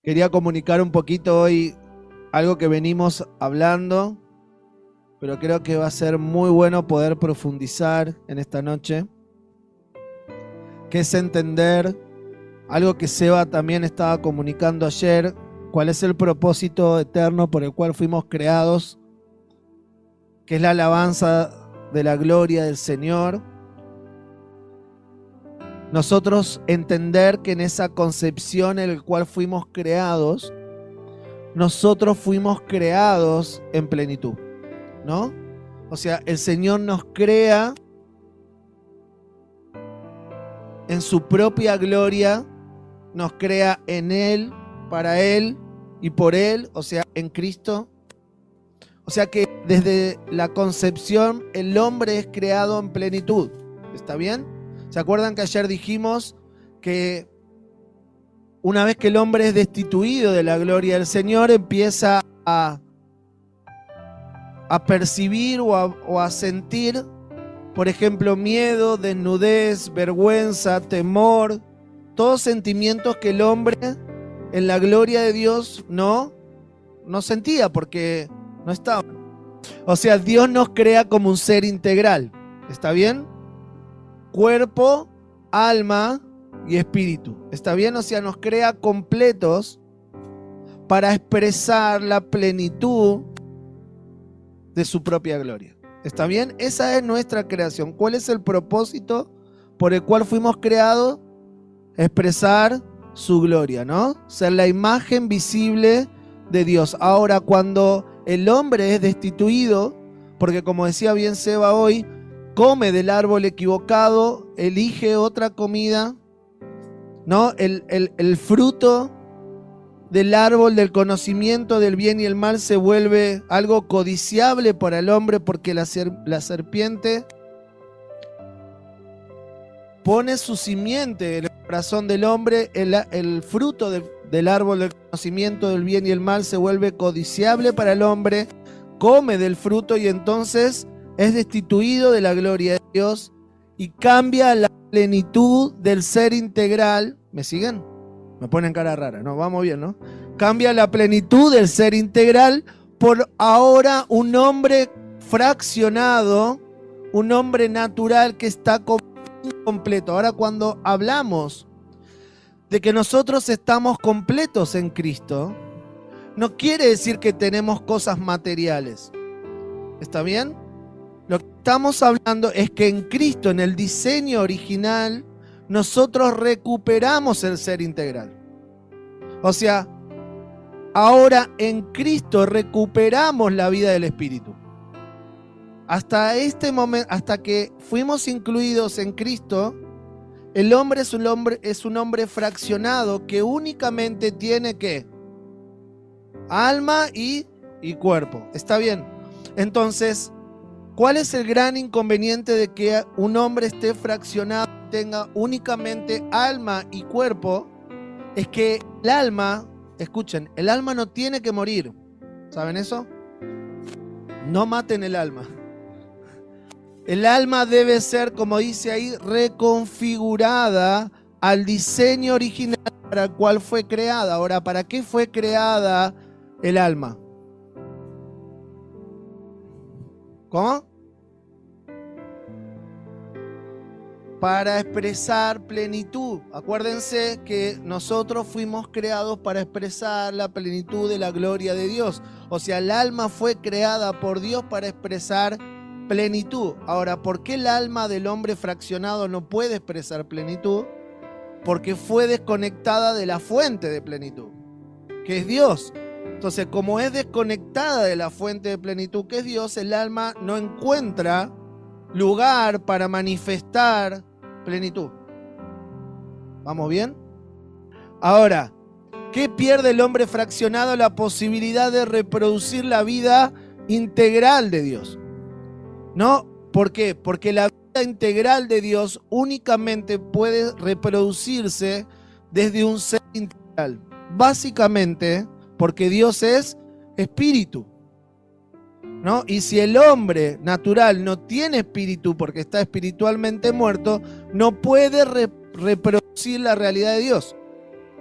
Quería comunicar un poquito hoy algo que venimos hablando, pero creo que va a ser muy bueno poder profundizar en esta noche, que es entender algo que Seba también estaba comunicando ayer, cuál es el propósito eterno por el cual fuimos creados, que es la alabanza de la gloria del Señor. Nosotros entender que en esa concepción en la cual fuimos creados, nosotros fuimos creados en plenitud, ¿no? O sea, el Señor nos crea en su propia gloria, nos crea en Él, para Él y por Él, o sea, en Cristo. O sea que desde la concepción el hombre es creado en plenitud, ¿está bien? ¿Se acuerdan que ayer dijimos que una vez que el hombre es destituido de la gloria del Señor, empieza a percibir o a sentir, por ejemplo, miedo, desnudez, vergüenza, temor, todos sentimientos que el hombre en la gloria de Dios no sentía porque no estaba. O sea, Dios nos crea como un ser integral, ¿está bien? Cuerpo, alma y espíritu, ¿está bien? O sea, nos crea completos para expresar la plenitud de su propia gloria, ¿está bien? Esa es nuestra creación. ¿Cuál es el propósito por el cual fuimos creados? Expresar su gloria, ¿no? Ser la imagen visible de Dios. Ahora, cuando el hombre es destituido, porque como decía bien Seba hoy, come del árbol equivocado, elige otra comida, ¿no? El fruto del árbol del conocimiento del bien y el mal se vuelve algo codiciable para el hombre, porque la serpiente pone su simiente en el corazón del hombre, el fruto del árbol del conocimiento del bien y el mal se vuelve codiciable para el hombre, come del fruto y entonces es destituido de la gloria de Dios y cambia la plenitud del ser integral. ¿Me siguen? Me ponen cara rara, ¿no? Vamos bien, ¿no? Cambia la plenitud del ser integral por ahora un hombre fraccionado, un hombre natural que está incompleto. Ahora, cuando hablamos de que nosotros estamos completos en Cristo, no quiere decir que tenemos cosas materiales. ¿Está bien? Lo que estamos hablando es que en Cristo, en el diseño original, nosotros recuperamos el ser integral. O sea, ahora en Cristo recuperamos la vida del Espíritu. Hasta este momento, hasta que fuimos incluidos en Cristo, el hombre es un hombre fraccionado que únicamente tiene ¿qué? Alma y cuerpo. ¿Está bien? Entonces, ¿cuál es el gran inconveniente de que un hombre esté fraccionado, tenga únicamente alma y cuerpo? Es que el alma, escuchen, el alma no tiene que morir. ¿Saben eso? No maten el alma. El alma debe ser, como dice ahí, reconfigurada al diseño original para el cual fue creada. Ahora, ¿para qué fue creada el alma? ¿Cómo? Para expresar plenitud. Acuérdense que nosotros fuimos creados para expresar la plenitud de la gloria de Dios. O sea, el alma fue creada por Dios para expresar plenitud. Ahora, ¿por qué el alma del hombre fraccionado no puede expresar plenitud? Porque fue desconectada de la fuente de plenitud, que es Dios. Entonces, como es desconectada de la fuente de plenitud, que es Dios, el alma no encuentra lugar para manifestar plenitud. ¿Vamos bien? Ahora, ¿qué pierde el hombre fraccionado? La posibilidad de reproducir la vida integral de Dios. ¿No? ¿Por qué? Porque la vida integral de Dios únicamente puede reproducirse desde un ser integral. Básicamente, porque Dios es espíritu, ¿no? Y si el hombre natural no tiene espíritu porque está espiritualmente muerto, no puede reproducir la realidad de Dios.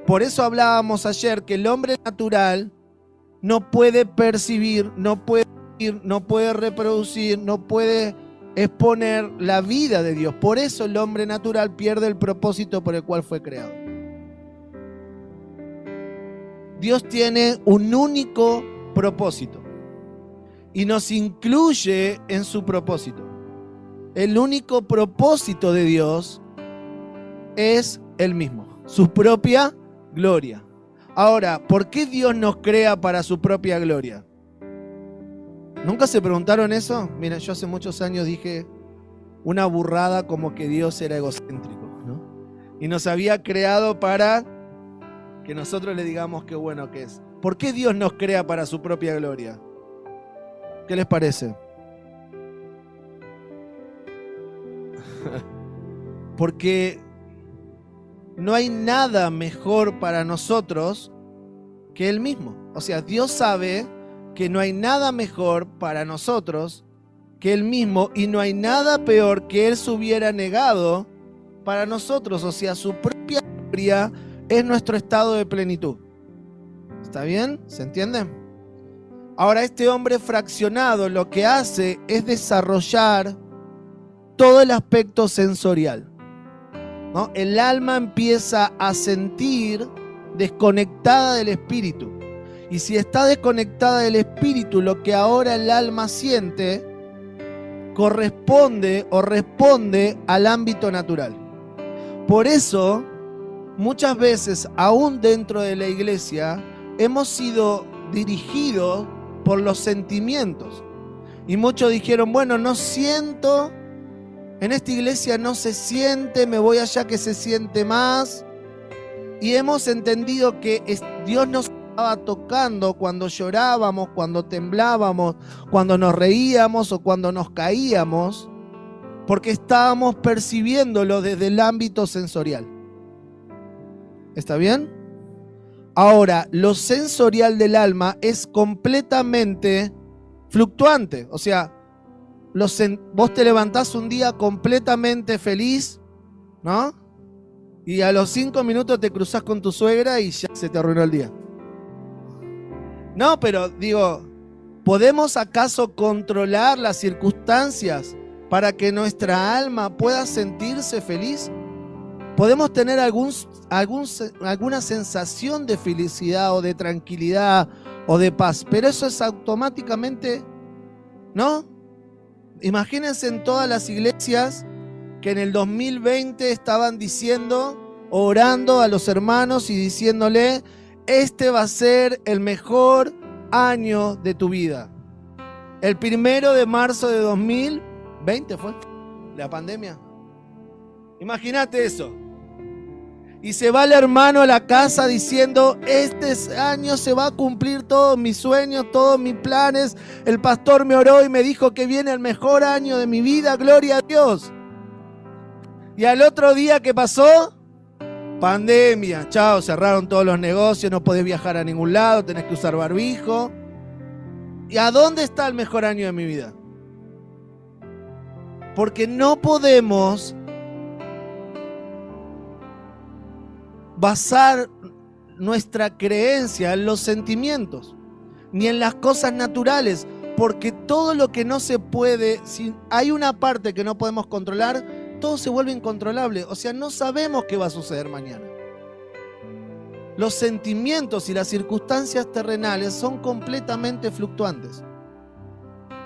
Por eso hablábamos ayer que el hombre natural no puede percibir, no puede ir, no puede reproducir, no puede exponer la vida de Dios. Por eso el hombre natural pierde el propósito por el cual fue creado. Dios tiene un único propósito y nos incluye en su propósito. El único propósito de Dios es el mismo, su propia gloria. Ahora, ¿por qué Dios nos crea para su propia gloria? ¿Nunca se preguntaron eso? Mira, yo hace muchos años dije una burrada como que Dios era egocéntrico, ¿no? Y nos había creado para que nosotros le digamos qué bueno que es. ¿Por qué Dios nos crea para su propia gloria? ¿Qué les parece? Porque no hay nada mejor para nosotros que Él mismo. O sea, Dios sabe que no hay nada mejor para nosotros que Él mismo y no hay nada peor que Él se hubiera negado para nosotros. O sea, su propia gloria es nuestro estado de plenitud. ¿Está bien? ¿Se entiende? Ahora, este hombre fraccionado lo que hace es desarrollar todo el aspecto sensorial, ¿no? El alma empieza a sentir desconectada del espíritu. Y si está desconectada del espíritu, lo que ahora el alma siente corresponde o responde al ámbito natural. Por eso, muchas veces, aún dentro de la iglesia, hemos sido dirigidos por los sentimientos. Y muchos dijeron, bueno, no siento, en esta iglesia no se siente, me voy allá que se siente más. Y hemos entendido que Dios nos estaba tocando cuando llorábamos, cuando temblábamos, cuando nos reíamos o cuando nos caíamos, porque estábamos percibiéndolo desde el ámbito sensorial. ¿Está bien? Ahora, lo sensorial del alma es completamente fluctuante. O sea, vos te levantás un día completamente feliz, ¿no? Y a los 5 minutos te cruzás con tu suegra y ya se te arruinó el día. No, pero digo, ¿podemos acaso controlar las circunstancias para que nuestra alma pueda sentirse feliz? Podemos tener alguna sensación de felicidad o de tranquilidad o de paz, pero eso es automáticamente, ¿no? Imagínense en todas las iglesias que en el 2020 estaban diciendo, orando a los hermanos y diciéndole, este va a ser el mejor año de tu vida. El 1 de marzo de 2020 fue la pandemia. Imagínate eso. Y se va el hermano a la casa diciendo, este año se va a cumplir todos mis sueños, todos mis planes. El pastor me oró y me dijo que viene el mejor año de mi vida, gloria a Dios. Y al otro día, ¿qué pasó? Pandemia, chao, cerraron todos los negocios, no podés viajar a ningún lado, tenés que usar barbijo. ¿Y a dónde está el mejor año de mi vida? Porque no podemos basar nuestra creencia en los sentimientos, ni en las cosas naturales, porque todo lo que no se puede, si hay una parte que no podemos controlar, todo se vuelve incontrolable. O sea, no sabemos qué va a suceder mañana. Los sentimientos y las circunstancias terrenales son completamente fluctuantes.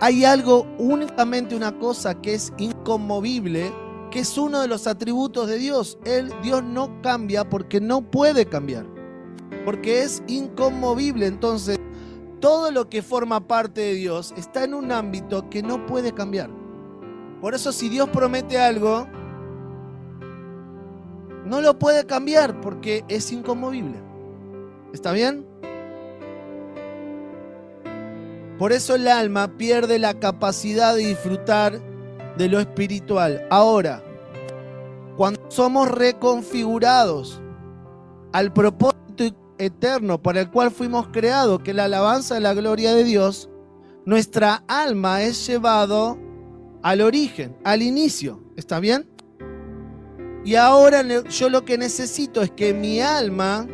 Hay algo, únicamente una cosa que es inconmovible, que es uno de los atributos de Dios. Dios no cambia porque no puede cambiar, porque es inconmovible. Entonces, todo lo que forma parte de Dios está en un ámbito que no puede cambiar. Por eso, si Dios promete algo, no lo puede cambiar porque es inconmovible. ¿Está bien? Por eso el alma pierde la capacidad de disfrutar de lo espiritual. Ahora, cuando somos reconfigurados al propósito eterno para el cual fuimos creados, que es la alabanza de la gloria de Dios, nuestra alma es llevado al origen, al inicio. ¿Está bien? Y ahora yo lo que necesito es que mi alma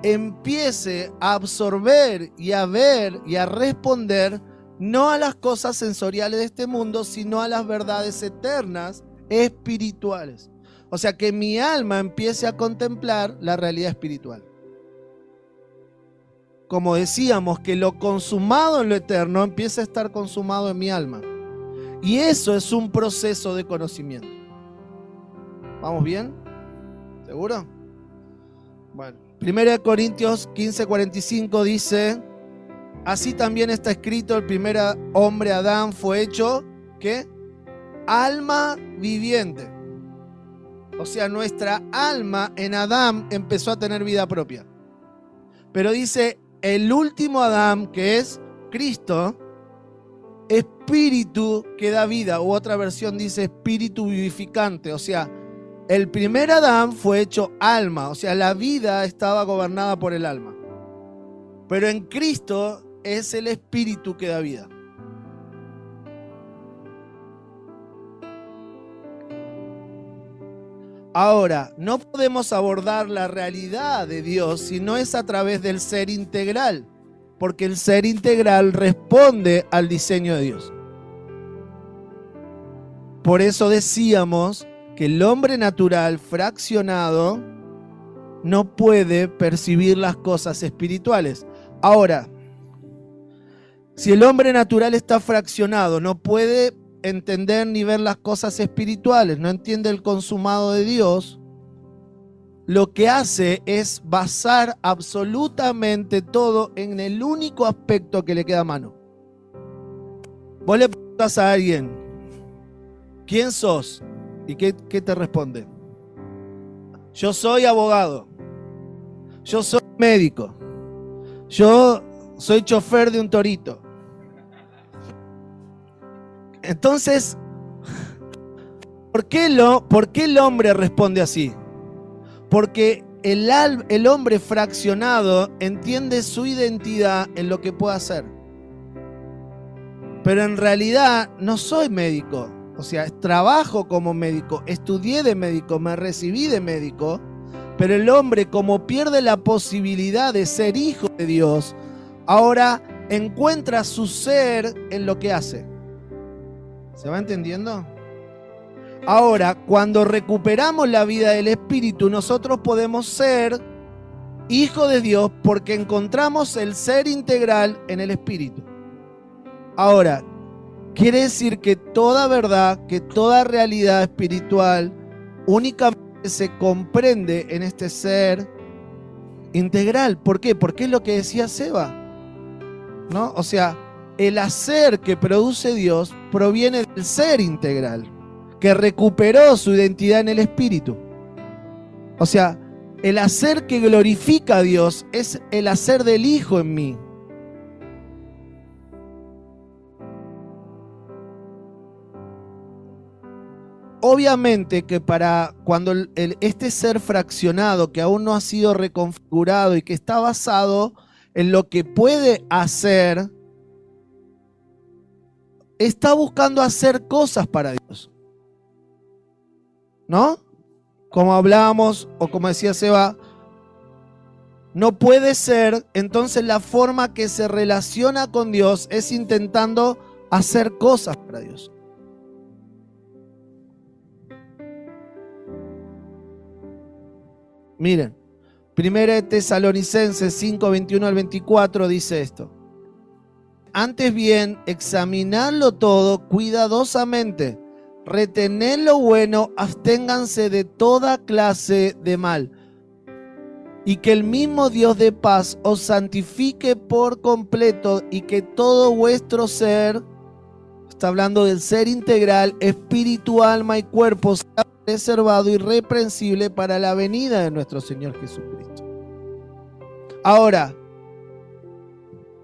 empiece a absorber y a ver y a responder no a las cosas sensoriales de este mundo, sino a las verdades eternas, espirituales. O sea, que mi alma empiece a contemplar la realidad espiritual. Como decíamos, que lo consumado en lo eterno empieza a estar consumado en mi alma. Y eso es un proceso de conocimiento. ¿Vamos bien? ¿Seguro? Bueno, 1 Corintios 15:45 dice: así también está escrito, el primer hombre Adán fue hecho, ¿qué? Alma viviente. O sea, nuestra alma en Adán empezó a tener vida propia. Pero dice, el último Adán, que es Cristo, espíritu que da vida. U otra versión dice espíritu vivificante. O sea, el primer Adán fue hecho alma. O sea, la vida estaba gobernada por el alma. Pero en Cristo es el espíritu que da vida. Ahora, no podemos abordar la realidad de Dios si no es a través del ser integral, porque el ser integral responde al diseño de Dios. Por eso decíamos que el hombre natural fraccionado no puede percibir las cosas espirituales. Ahora, si el hombre natural está fraccionado, no puede entender ni ver las cosas espirituales, no entiende el consumado de Dios, lo que hace es basar absolutamente todo en el único aspecto que le queda a mano. Vos le preguntas a alguien, ¿quién sos? ¿Y qué te responde? Yo soy abogado, yo soy médico, yo soy chofer de un torito. Entonces, ¿por qué el hombre responde así? Porque el hombre fraccionado entiende su identidad en lo que puede hacer. Pero en realidad no soy médico. O sea, trabajo como médico, estudié de médico, me recibí de médico. Pero el hombre, como pierde la posibilidad de ser hijo de Dios, ahora encuentra su ser en lo que hace. ¿Se va entendiendo? Ahora, cuando recuperamos la vida del Espíritu, nosotros podemos ser hijos de Dios porque encontramos el ser integral en el Espíritu. Ahora, quiere decir que toda verdad, que toda realidad espiritual únicamente se comprende en este ser integral. ¿Por qué? Porque es lo que decía Seba, ¿no? O sea, el hacer que produce Dios proviene del ser integral, que recuperó su identidad en el Espíritu. O sea, el hacer que glorifica a Dios es el hacer del Hijo en mí. Obviamente que para cuando este ser fraccionado que aún no ha sido reconfigurado y que está basado en lo que puede hacer, está buscando hacer cosas para Dios, ¿no? Como hablábamos, o como decía Seba, no puede ser, entonces la forma que se relaciona con Dios es intentando hacer cosas para Dios. Miren, 1 Tesalonicenses 5, 21 al 24 dice esto. Antes bien, examinadlo todo cuidadosamente, retened lo bueno, absténganse de toda clase de mal, y que el mismo Dios de paz os santifique por completo, y que todo vuestro ser, está hablando del ser integral, espíritu, alma y cuerpo, sea preservado irreprensible para la venida de nuestro Señor Jesucristo. Ahora,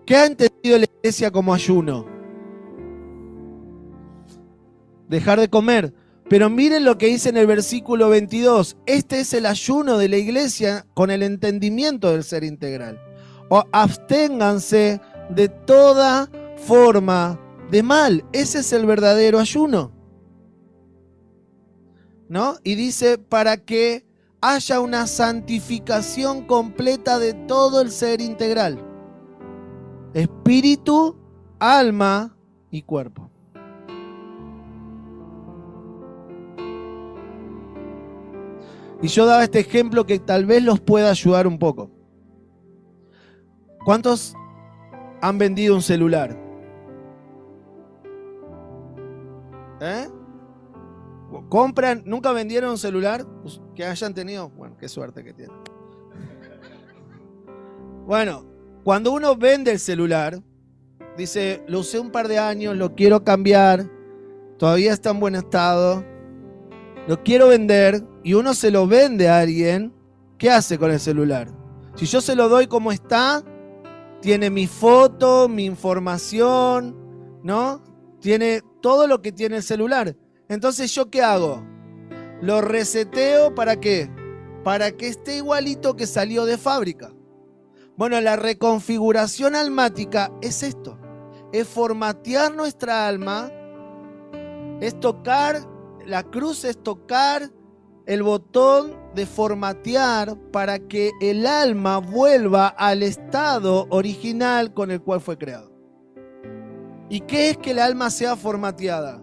¿qué ha entendido la iglesia como ayuno? Dejar de comer. Pero miren lo que dice en el versículo 22. Este es el ayuno de la iglesia con el entendimiento del ser integral. O absténganse de toda forma de mal. Ese es el verdadero ayuno, ¿no? Y dice, para que haya una santificación completa de todo el ser integral. Espíritu, alma y cuerpo. Y yo daba este ejemplo que tal vez los pueda ayudar un poco. ¿Cuántos han vendido un celular? ¿Compran? ¿Nunca vendieron un celular? Pues, que hayan tenido. Bueno, qué suerte que tienen. Bueno, cuando uno vende el celular, dice, lo usé un par de años, lo quiero cambiar, todavía está en buen estado, lo quiero vender, y uno se lo vende a alguien, ¿qué hace con el celular? Si yo se lo doy como está, tiene mi foto, mi información, ¿no? Tiene todo lo que tiene el celular. Entonces, ¿yo qué hago? Lo reseteo, ¿para qué? Para que esté igualito que salió de fábrica. Bueno, la reconfiguración almática es esto. Es formatear nuestra alma, es tocar, la cruz es tocar el botón de formatear para que el alma vuelva al estado original con el cual fue creado. ¿Y qué es que el alma sea formateada?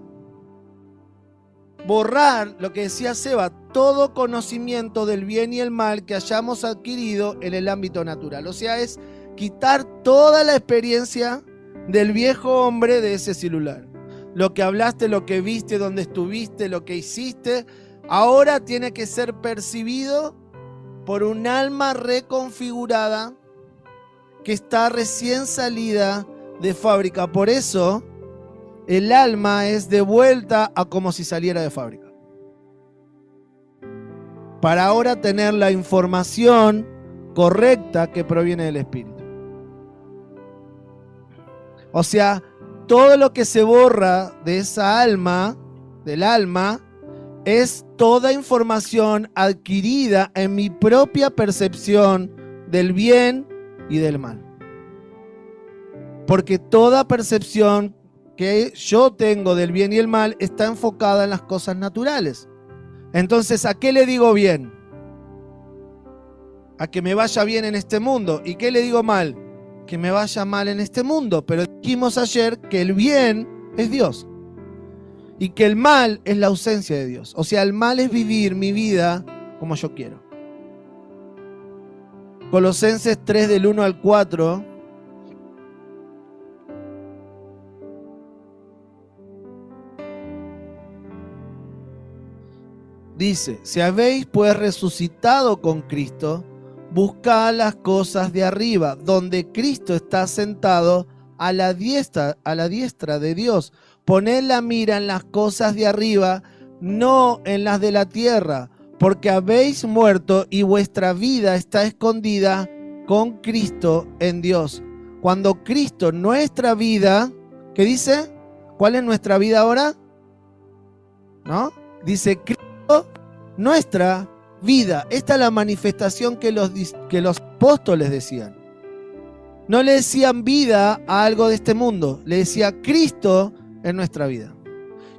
Borrar, lo que decía Seba, todo conocimiento del bien y el mal que hayamos adquirido en el ámbito natural. O sea, es quitar toda la experiencia del viejo hombre de ese celular. Lo que hablaste, lo que viste, dónde estuviste, lo que hiciste, ahora tiene que ser percibido por un alma reconfigurada que está recién salida de fábrica. Por eso, el alma es de vuelta a como si saliera de fábrica. Para ahora tener la información correcta que proviene del Espíritu. O sea, todo lo que se borra de esa alma, del alma, es toda información adquirida en mi propia percepción del bien y del mal. Porque toda percepción que yo tengo del bien y el mal está enfocada en las cosas naturales. Entonces, ¿a qué le digo bien? A que me vaya bien en este mundo. ¿Y qué le digo mal? Que me vaya mal en este mundo. Pero dijimos ayer que el bien es Dios y que el mal es la ausencia de Dios. O sea, el mal es vivir mi vida como yo quiero. Colosenses 3 del 1 al 4. Dice, si habéis pues resucitado con Cristo, buscad las cosas de arriba, donde Cristo está sentado a la diestra de Dios. Poned la mira en las cosas de arriba, no en las de la tierra, porque habéis muerto y vuestra vida está escondida con Cristo en Dios. Cuando Cristo, nuestra vida, ¿qué dice? ¿Cuál es nuestra vida ahora? ¿No? Dice Cristo, nuestra vida. Esta es la manifestación que los apóstoles decían. No le decían vida a algo de este mundo, le decía Cristo en nuestra vida.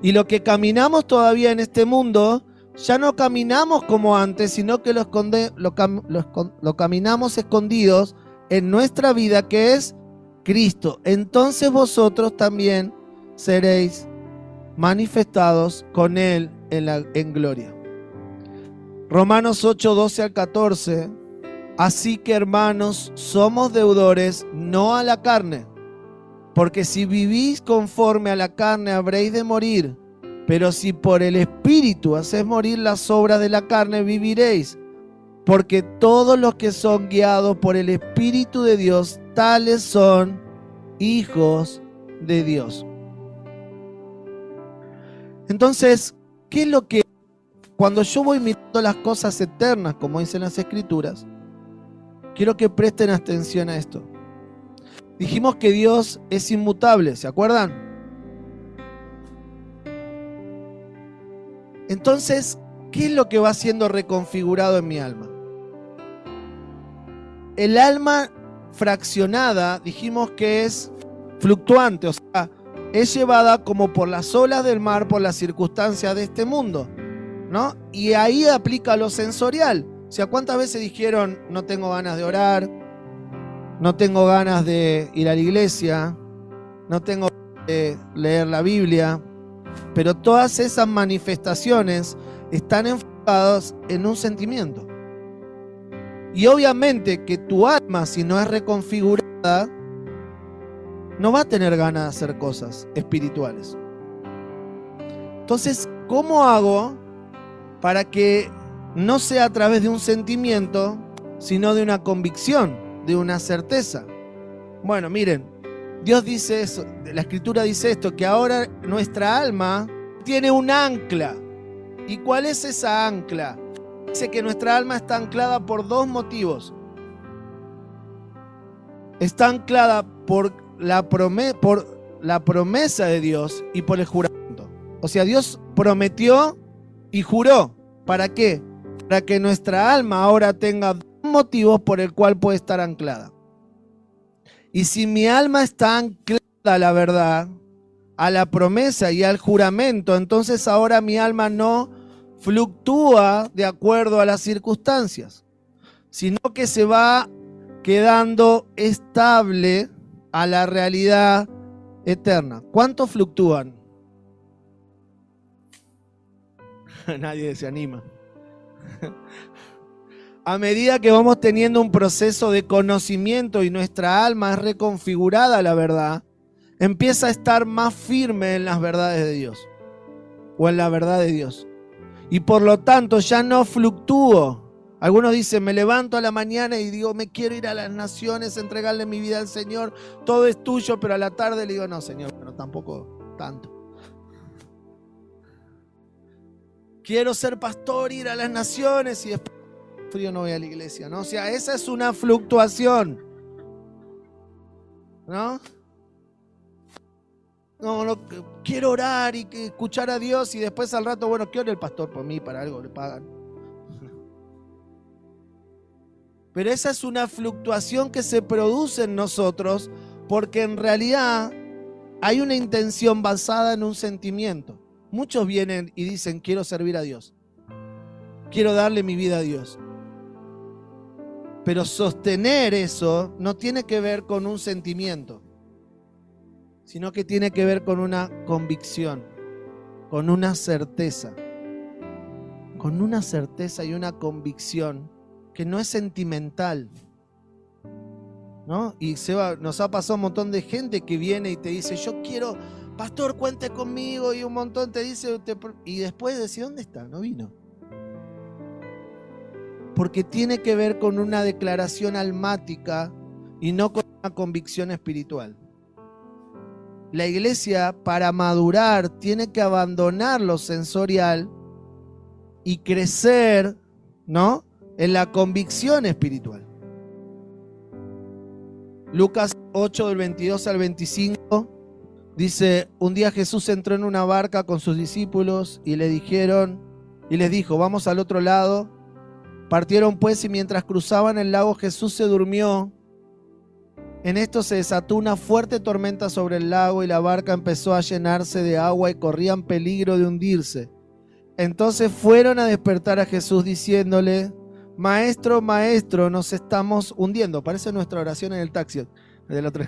Y lo que caminamos todavía en este mundo, ya no caminamos como antes, sino que lo caminamos escondidos en nuestra vida, que es Cristo. Entonces vosotros también seréis manifestados con Él en gloria. Romanos 8, 12 al 14. Así que, hermanos, somos deudores, no a la carne, porque si vivís conforme a la carne habréis de morir, pero si por el Espíritu hacéis morir las obras de la carne, viviréis, porque todos los que son guiados por el Espíritu de Dios, tales son hijos de Dios. Entonces, ¿qué es lo que, cuando yo voy mirando las cosas eternas, como dicen las Escrituras, quiero que presten atención a esto? Dijimos que Dios es inmutable, ¿se acuerdan? Entonces, ¿qué es lo que va siendo reconfigurado en mi alma? El alma fraccionada, dijimos que es fluctuante, o sea, es llevada como por las olas del mar, por las circunstancias de este mundo, ¿no? Y ahí aplica lo sensorial. O sea, ¿cuántas veces dijeron, no tengo ganas de orar, no tengo ganas de ir a la iglesia, no tengo ganas de leer la Biblia? Pero todas esas manifestaciones están enfocadas en un sentimiento. Y obviamente que tu alma, si no es reconfigurada, no va a tener ganas de hacer cosas espirituales. Entonces, ¿cómo hago para que no sea a través de un sentimiento, sino de una convicción, de una certeza? Bueno, miren, Dios dice eso, la Escritura dice esto, que ahora nuestra alma tiene un ancla. ¿Y cuál es esa ancla? Dice que nuestra alma está anclada por dos motivos. Está anclada por la promesa de Dios y por el juramento. O sea, Dios prometió y juró. ¿Para qué? Para que nuestra alma ahora tenga dos motivos por el cual puede estar anclada. Y si mi alma está anclada a la verdad, a la promesa y al juramento, entonces ahora mi alma no fluctúa de acuerdo a las circunstancias, sino que se va quedando estable a la realidad eterna. ¿Cuántos fluctúan? Nadie se anima. A medida que vamos teniendo un proceso de conocimiento y nuestra alma es reconfigurada a la verdad, empieza a estar más firme en las verdades de Dios o en la verdad de Dios. Y por lo tanto ya no fluctúo. Algunos dicen, me levanto a la mañana y digo, me quiero ir a las naciones, entregarle mi vida al Señor, todo es tuyo, pero a la tarde le digo, no, Señor, pero tampoco tanto. Quiero ser pastor, ir a las naciones y después frío no voy a la iglesia, ¿no? O sea, esa es una fluctuación, ¿no? No, quiero orar y escuchar a Dios y después al rato, bueno, ¿qué ora el pastor por mí? Para algo le pagan. Pero esa es una fluctuación que se produce en nosotros porque en realidad hay una intención basada en un sentimiento. Muchos vienen y dicen, quiero servir a Dios. Quiero darle mi vida a Dios. Pero sostener eso no tiene que ver con un sentimiento, sino que tiene que ver con una convicción, con una certeza y una convicción que no es sentimental, ¿no? Y nos ha pasado un montón de gente que viene y te dice, yo quiero, pastor, cuente conmigo, y un montón te dice, y después decís, ¿dónde está? No vino. Porque tiene que ver con una declaración almática y no con una convicción espiritual. La iglesia, para madurar, tiene que abandonar lo sensorial y crecer, ¿no?, en la convicción espiritual. Lucas 8, del 22 al 25, dice, un día Jesús entró en una barca con sus discípulos y les dijo, vamos al otro lado. Partieron pues y mientras cruzaban el lago Jesús se durmió. En esto se desató una fuerte tormenta sobre el lago y la barca empezó a llenarse de agua y corrían peligro de hundirse. Entonces fueron a despertar a Jesús diciéndole, Maestro, Maestro, nos estamos hundiendo. Parece nuestra oración en el taxi del otro.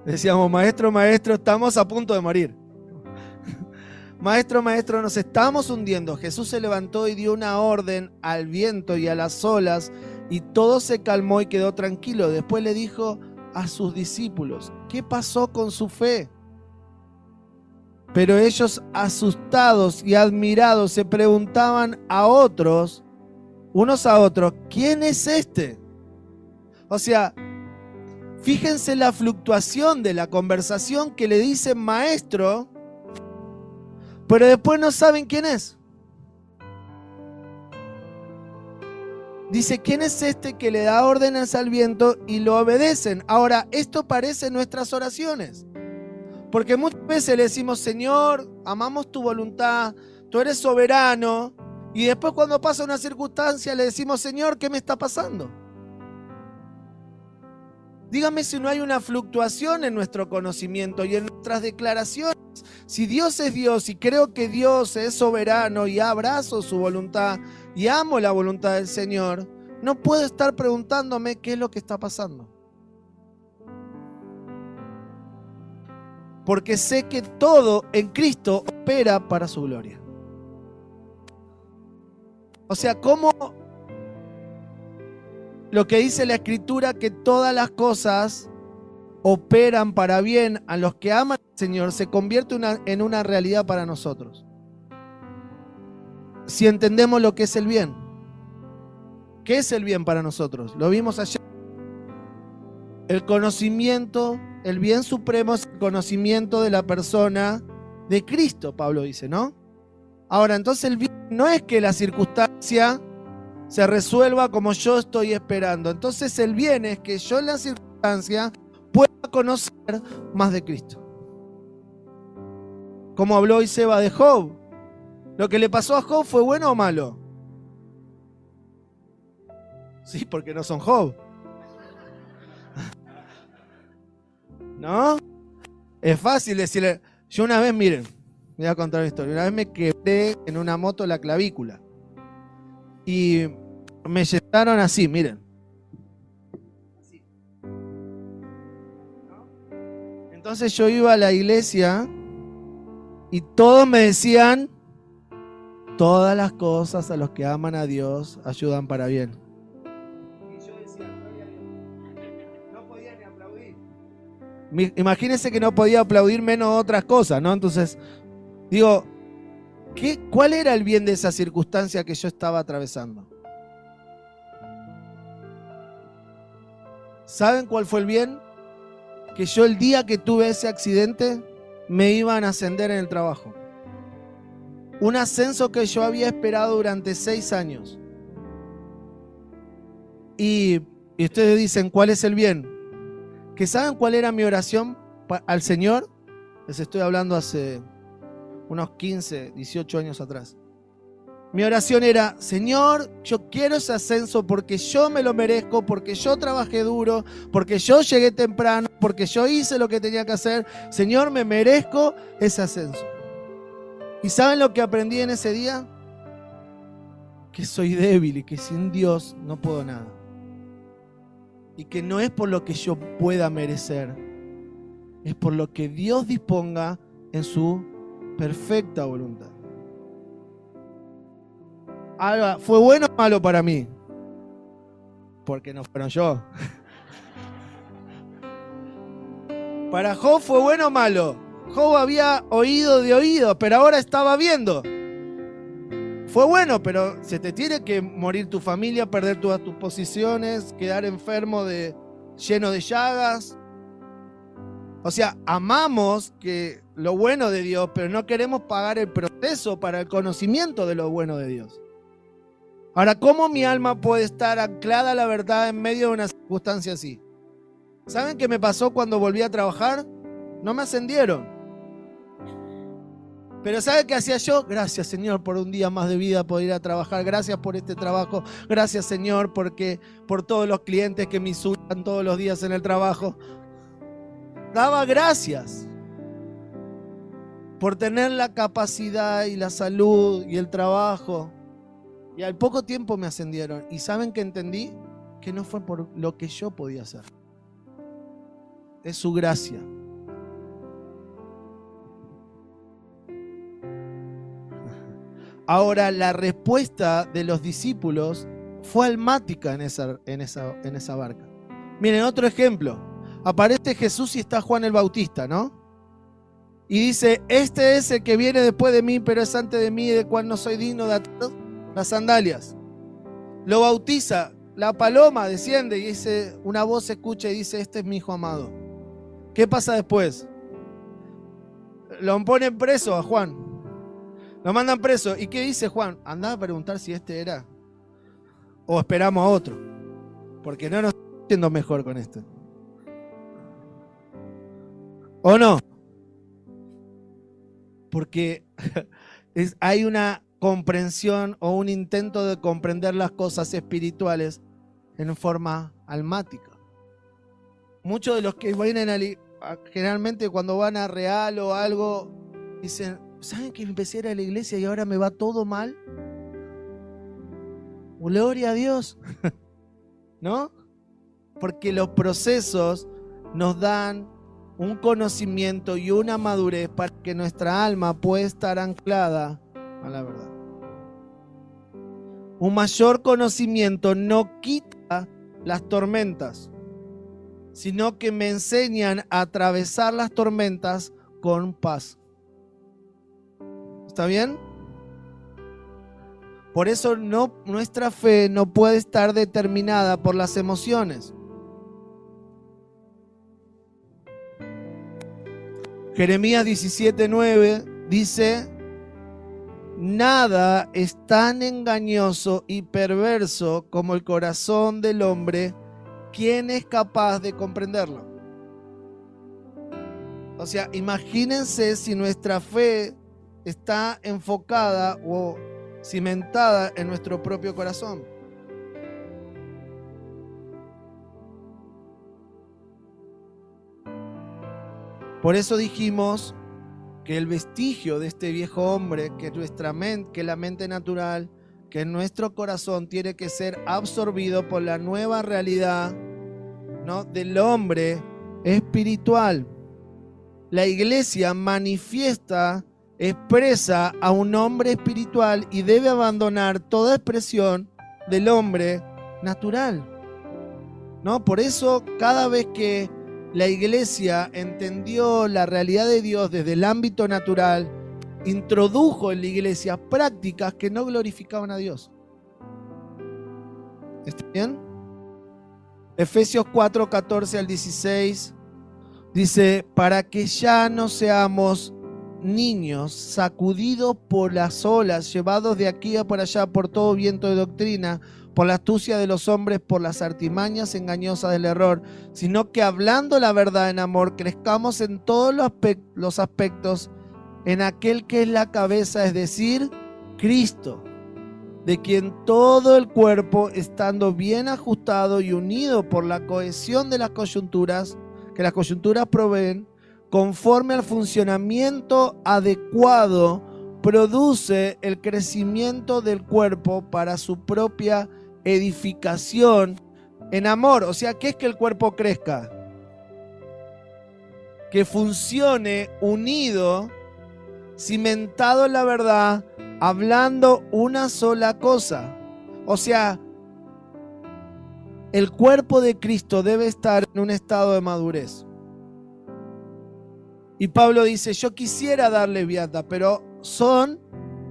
Decíamos, Maestro, Maestro, estamos a punto de morir. Maestro, Maestro, nos estamos hundiendo. Jesús se levantó y dio una orden al viento y a las olas y todo se calmó y quedó tranquilo. Después le dijo a sus discípulos, ¿qué pasó con su fe? Pero ellos, asustados y admirados, se preguntaban unos a otros, ¿quién es este? O sea, fíjense la fluctuación de la conversación que le dicen maestro, pero después no saben quién es. Dice, ¿quién es este que le da órdenes al viento y lo obedecen? Ahora, esto parece nuestras oraciones. Porque muchas veces le decimos, Señor, amamos tu voluntad, tú eres soberano. Y después cuando pasa una circunstancia le decimos, Señor, ¿qué me está pasando? Dígame si no hay una fluctuación en nuestro conocimiento y en nuestras declaraciones. Si Dios es Dios y creo que Dios es soberano y abrazo su voluntad y amo la voluntad del Señor, no puedo estar preguntándome qué es lo que está pasando. Porque sé que todo en Cristo opera para su gloria. O sea, ¿cómo lo que dice la Escritura, que todas las cosas operan para bien a los que aman al Señor, se convierte en una realidad para nosotros? Si entendemos lo que es el bien. ¿Qué es el bien para nosotros? Lo vimos ayer. El conocimiento, el bien supremo es el conocimiento de la persona de Cristo, Pablo dice, ¿no? Ahora, entonces el bien no es que la circunstancia se resuelva como yo estoy esperando. Entonces el bien es que yo en la circunstancia pueda conocer más de Cristo. Como habló hoy Seba de Job. ¿Lo que le pasó a Job fue bueno o malo? Sí, porque no son Job. ¿No? Es fácil decirle. Yo una vez, miren, voy a contar una historia. Una vez me quebré en una moto la clavícula. Y me llevaron así, miren. Así. ¿No? Entonces yo iba a la iglesia y todos me decían, todas las cosas a los que aman a Dios ayudan para bien. Y yo decía, no podía ni aplaudir. Imagínense que no podía aplaudir menos otras cosas, ¿no? Entonces, digo, ¿cuál era el bien de esa circunstancia que yo estaba atravesando? ¿Saben cuál fue el bien? Que yo el día que tuve ese accidente me iban a ascender en el trabajo. Un ascenso que yo había esperado durante 6 años. Y ustedes dicen, ¿cuál es el bien? ¿Que saben cuál era mi oración al Señor? Les estoy hablando hace unos 15, 18 años atrás. Mi oración era, Señor, yo quiero ese ascenso porque yo me lo merezco, porque yo trabajé duro, porque yo llegué temprano, porque yo hice lo que tenía que hacer. Señor, me merezco ese ascenso. ¿Y saben lo que aprendí en ese día? Que soy débil y que sin Dios no puedo nada. Y que no es por lo que yo pueda merecer, es por lo que Dios disponga en su perfecta voluntad. Ahora, ¿fue bueno o malo para mí? Porque no fueron yo. Para Job fue bueno o malo. Job había oído de oído, pero ahora estaba viendo. Fue bueno, pero se te tiene que morir tu familia, perder todas tus posiciones, quedar enfermo lleno de llagas. O sea, amamos lo bueno de Dios, pero no queremos pagar el proceso para el conocimiento de lo bueno de Dios. Ahora, ¿cómo mi alma puede estar anclada a la verdad en medio de una circunstancia así? ¿Saben qué me pasó cuando volví a trabajar? No me ascendieron. Pero ¿sabe qué hacía yo? Gracias, Señor, por un día más de vida, poder ir a trabajar. Gracias por este trabajo. Gracias, Señor, por todos los clientes que me insultan todos los días en el trabajo. Daba gracias por tener la capacidad y la salud y el trabajo. Y al poco tiempo me ascendieron. ¿Y saben qué entendí? Que no fue por lo que yo podía hacer. Es su gracia. Ahora, la respuesta de los discípulos fue almática en esa barca. Miren, otro ejemplo. Aparece Jesús y está Juan el Bautista, ¿no? Y dice, este es el que viene después de mí, pero es antes de mí, de cual no soy digno de atar las sandalias. Lo bautiza, la paloma desciende y dice, una voz se escucha y dice, este es mi hijo amado. ¿Qué pasa después? Lo ponen preso a Juan. Lo mandan preso. ¿Y qué dice Juan? Andá a preguntar si este era. O esperamos a otro. Porque no nos estamos yendo mejor con esto. ¿O no? Porque hay una comprensión o un intento de comprender las cosas espirituales en forma almática. Muchos de los que vienen generalmente cuando van a Real o algo, dicen, ¿saben que empecé a ir a la iglesia y ahora me va todo mal? Gloria a Dios, ¿no? Porque los procesos nos dan un conocimiento y una madurez para que nuestra alma pueda estar anclada a la verdad. Un mayor conocimiento no quita las tormentas, sino que me enseñan a atravesar las tormentas con paz. ¿Está bien? Por eso nuestra fe no puede estar determinada por las emociones. Jeremías 17:9 dice: nada es tan engañoso y perverso como el corazón del hombre. ¿Quién es capaz de comprenderlo? O sea, imagínense si nuestra fe está enfocada o cimentada en nuestro propio corazón. Por eso dijimos que el vestigio de este viejo hombre, que es nuestra mente, que es la mente natural, que es nuestro corazón, tiene que ser absorbido por la nueva realidad, ¿no?, del hombre espiritual. La iglesia manifiesta, expresa a un hombre espiritual y debe abandonar toda expresión del hombre natural, ¿no? Por eso cada vez que la iglesia entendió la realidad de Dios desde el ámbito natural, introdujo en la iglesia prácticas que no glorificaban a Dios. ¿Está bien? Efesios 4, 14 al 16 dice: para que ya no seamos niños sacudidos por las olas, llevados de aquí a por allá por todo viento de doctrina, por la astucia de los hombres, por las artimañas engañosas del error, sino que hablando la verdad en amor, crezcamos en todos los aspectos en aquel que es la cabeza, es decir, Cristo, de quien todo el cuerpo, estando bien ajustado y unido por la cohesión de las coyunturas, que las coyunturas proveen, conforme al funcionamiento adecuado, produce el crecimiento del cuerpo para su propia edificación en amor. O sea, ¿qué es que el cuerpo crezca? Que funcione unido, cimentado en la verdad, hablando una sola cosa. O sea, el cuerpo de Cristo debe estar en un estado de madurez. Y Pablo dice: yo quisiera darle vianda, pero son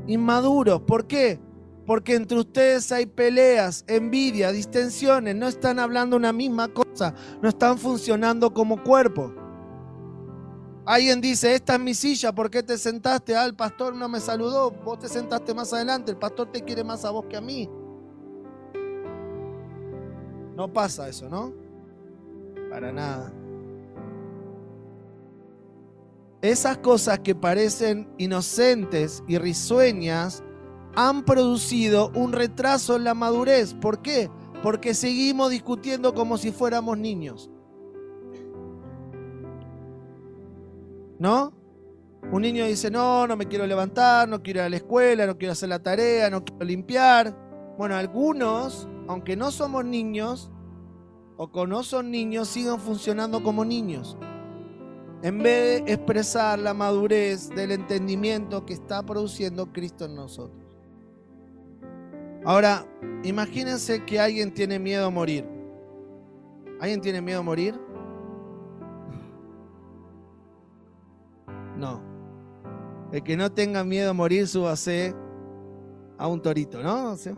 inmaduros. ¿Por qué? Porque entre ustedes hay peleas, envidia, distensiones, no están hablando una misma cosa, no están funcionando como cuerpo. Alguien dice: esta es mi silla, ¿por qué te sentaste? Ah, el pastor no me saludó, vos te sentaste más adelante, el pastor te quiere más a vos que a mí. No pasa eso, ¿no? Para nada. Esas cosas que parecen inocentes y risueñas han producido un retraso en la madurez. ¿Por qué? Porque seguimos discutiendo como si fuéramos niños. ¿No? Un niño dice: no me quiero levantar, no quiero ir a la escuela, no quiero hacer la tarea, no quiero limpiar. Bueno, algunos, aunque no somos niños o no son niños, siguen funcionando como niños, en vez de expresar la madurez del entendimiento que está produciendo Cristo en nosotros. Ahora, imagínense que alguien tiene miedo a morir. ¿Alguien tiene miedo a morir? No. El que no tenga miedo a morir, súbase a un torito, ¿no? O sea,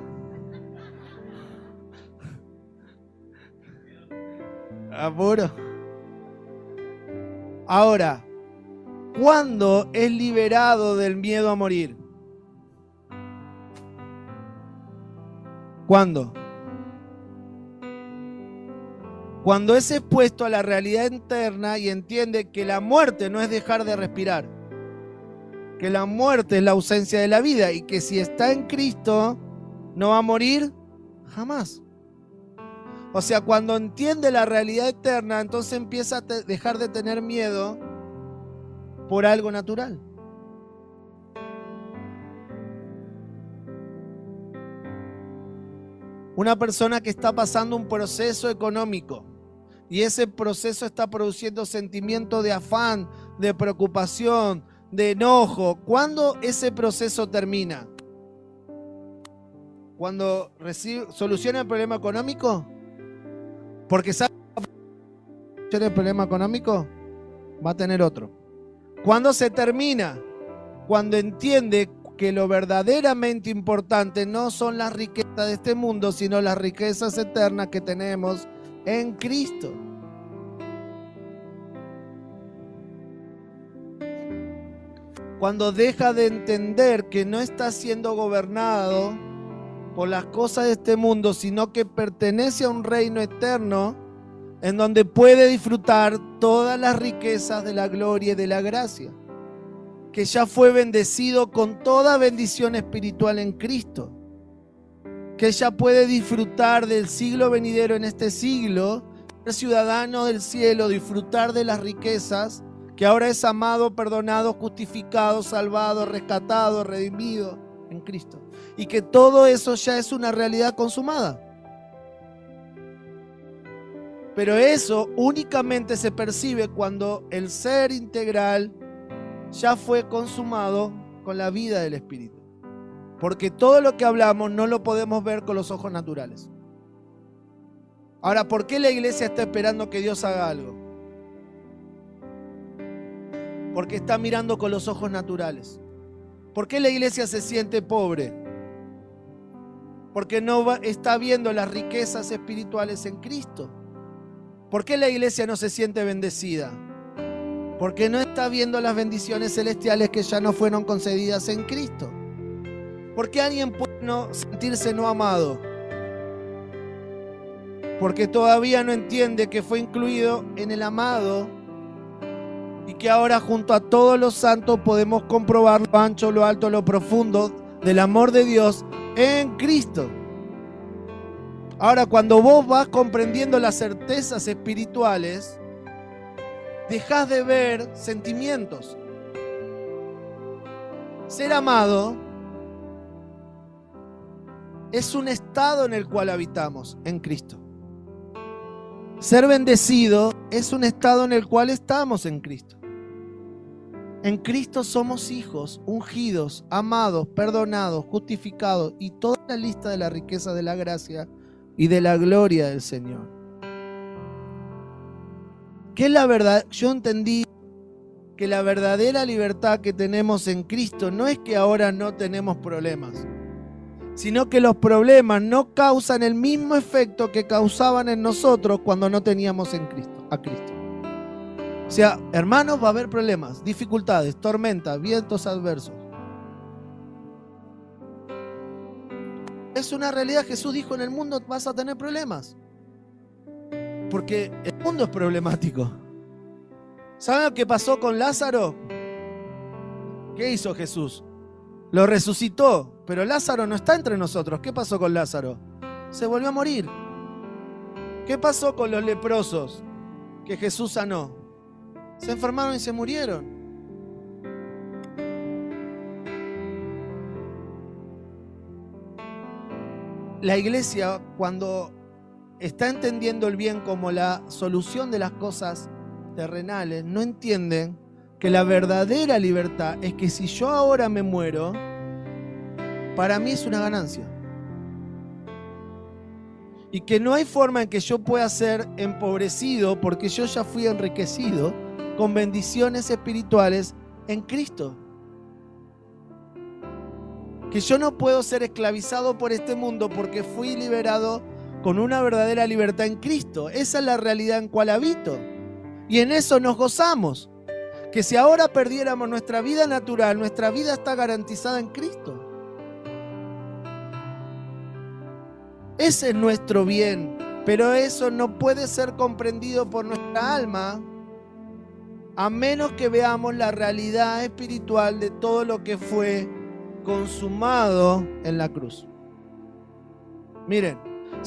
apuro. Ahora, ¿cuándo es liberado del miedo a morir? ¿Cuándo? Cuando es expuesto a la realidad interna y entiende que la muerte no es dejar de respirar, que la muerte es la ausencia de la vida y que si está en Cristo no va a morir jamás. O sea, cuando entiende la realidad eterna, entonces empieza a dejar de tener miedo por algo natural. Una persona que está pasando un proceso económico y ese proceso está produciendo sentimiento de afán, de preocupación, de enojo. ¿Cuándo ese proceso termina? ¿Cuando soluciona el problema económico? Porque sabe que el problema económico va a tener otro. ¿Cuándo se termina? Cuando entiende que lo verdaderamente importante no son las riquezas de este mundo, sino las riquezas eternas que tenemos en Cristo. Cuando deja de entender que no está siendo gobernado por las cosas de este mundo, sino que pertenece a un reino eterno en donde puede disfrutar todas las riquezas de la gloria y de la gracia, que ya fue bendecido con toda bendición espiritual en Cristo, que ya puede disfrutar del siglo venidero en este siglo, ser ciudadano del cielo, disfrutar de las riquezas, que ahora es amado, perdonado, justificado, salvado, rescatado, redimido en Cristo. Y que todo eso ya es una realidad consumada. Pero eso únicamente se percibe cuando el ser integral ya fue consumado con la vida del Espíritu. Porque todo lo que hablamos no lo podemos ver con los ojos naturales. Ahora, ¿por qué la iglesia está esperando que Dios haga algo? Porque está mirando con los ojos naturales. ¿Por qué la iglesia se siente pobre? Porque no está viendo las riquezas espirituales en Cristo. ¿Por qué la iglesia no se siente bendecida? Porque no está viendo las bendiciones celestiales que ya no fueron concedidas en Cristo. ¿Por qué alguien puede no sentirse no amado? Porque todavía no entiende que fue incluido en el amado y que ahora junto a todos los santos podemos comprobar lo ancho, lo alto, lo profundo del amor de Dios en Cristo. Ahora, cuando vos vas comprendiendo las certezas espirituales, dejás de ver sentimientos. Ser amado es un estado en el cual habitamos en Cristo. Ser bendecido es un estado en el cual estamos en Cristo. En Cristo somos hijos, ungidos, amados, perdonados, justificados y toda la lista de la riqueza de la gracia y de la gloria del Señor. ¿Qué es la verdad? Yo entendí que la verdadera libertad que tenemos en Cristo no es que ahora no tenemos problemas, sino que los problemas no causan el mismo efecto que causaban en nosotros cuando no teníamos a Cristo. O sea, hermanos, va a haber problemas, dificultades, tormentas, vientos adversos. Es una realidad. Jesús dijo: en el mundo vas a tener problemas. Porque el mundo es problemático. ¿Saben lo que pasó con Lázaro? ¿Qué hizo Jesús? Lo resucitó, pero Lázaro no está entre nosotros. ¿Qué pasó con Lázaro? Se volvió a morir. ¿Qué pasó con los leprosos que Jesús sanó? Se enfermaron y se murieron. La iglesia, cuando está entendiendo el bien como la solución de las cosas terrenales, no entiende que la verdadera libertad es que si yo ahora me muero, para mí es una ganancia. Y que no hay forma en que yo pueda ser empobrecido porque yo ya fui enriquecido con bendiciones espirituales en Cristo. Que yo no puedo ser esclavizado por este mundo porque fui liberado con una verdadera libertad en Cristo. Esa es la realidad en cual habito. Y en eso nos gozamos. Que si ahora perdiéramos nuestra vida natural, nuestra vida está garantizada en Cristo. Ese es nuestro bien, pero eso no puede ser comprendido por nuestra alma a menos que veamos la realidad espiritual de todo lo que fue consumado en la cruz. Miren,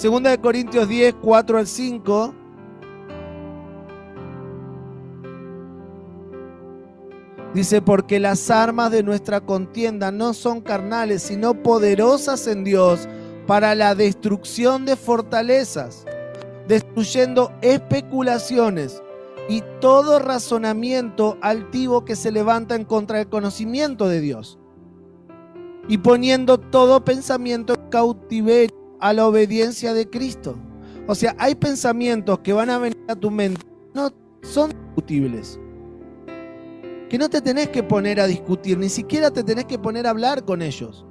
2 Corintios 10, 4 al 5. Dice: porque las armas de nuestra contienda no son carnales, sino poderosas en Dios para la destrucción de fortalezas, destruyendo especulaciones y todo razonamiento altivo que se levanta en contra del conocimiento de Dios, y poniendo todo pensamiento en cautiverio a la obediencia de Cristo. O sea, hay pensamientos que van a venir a tu mente, no son discutibles, que no te tenés que poner a discutir, ni siquiera te tenés que poner a hablar con ellos.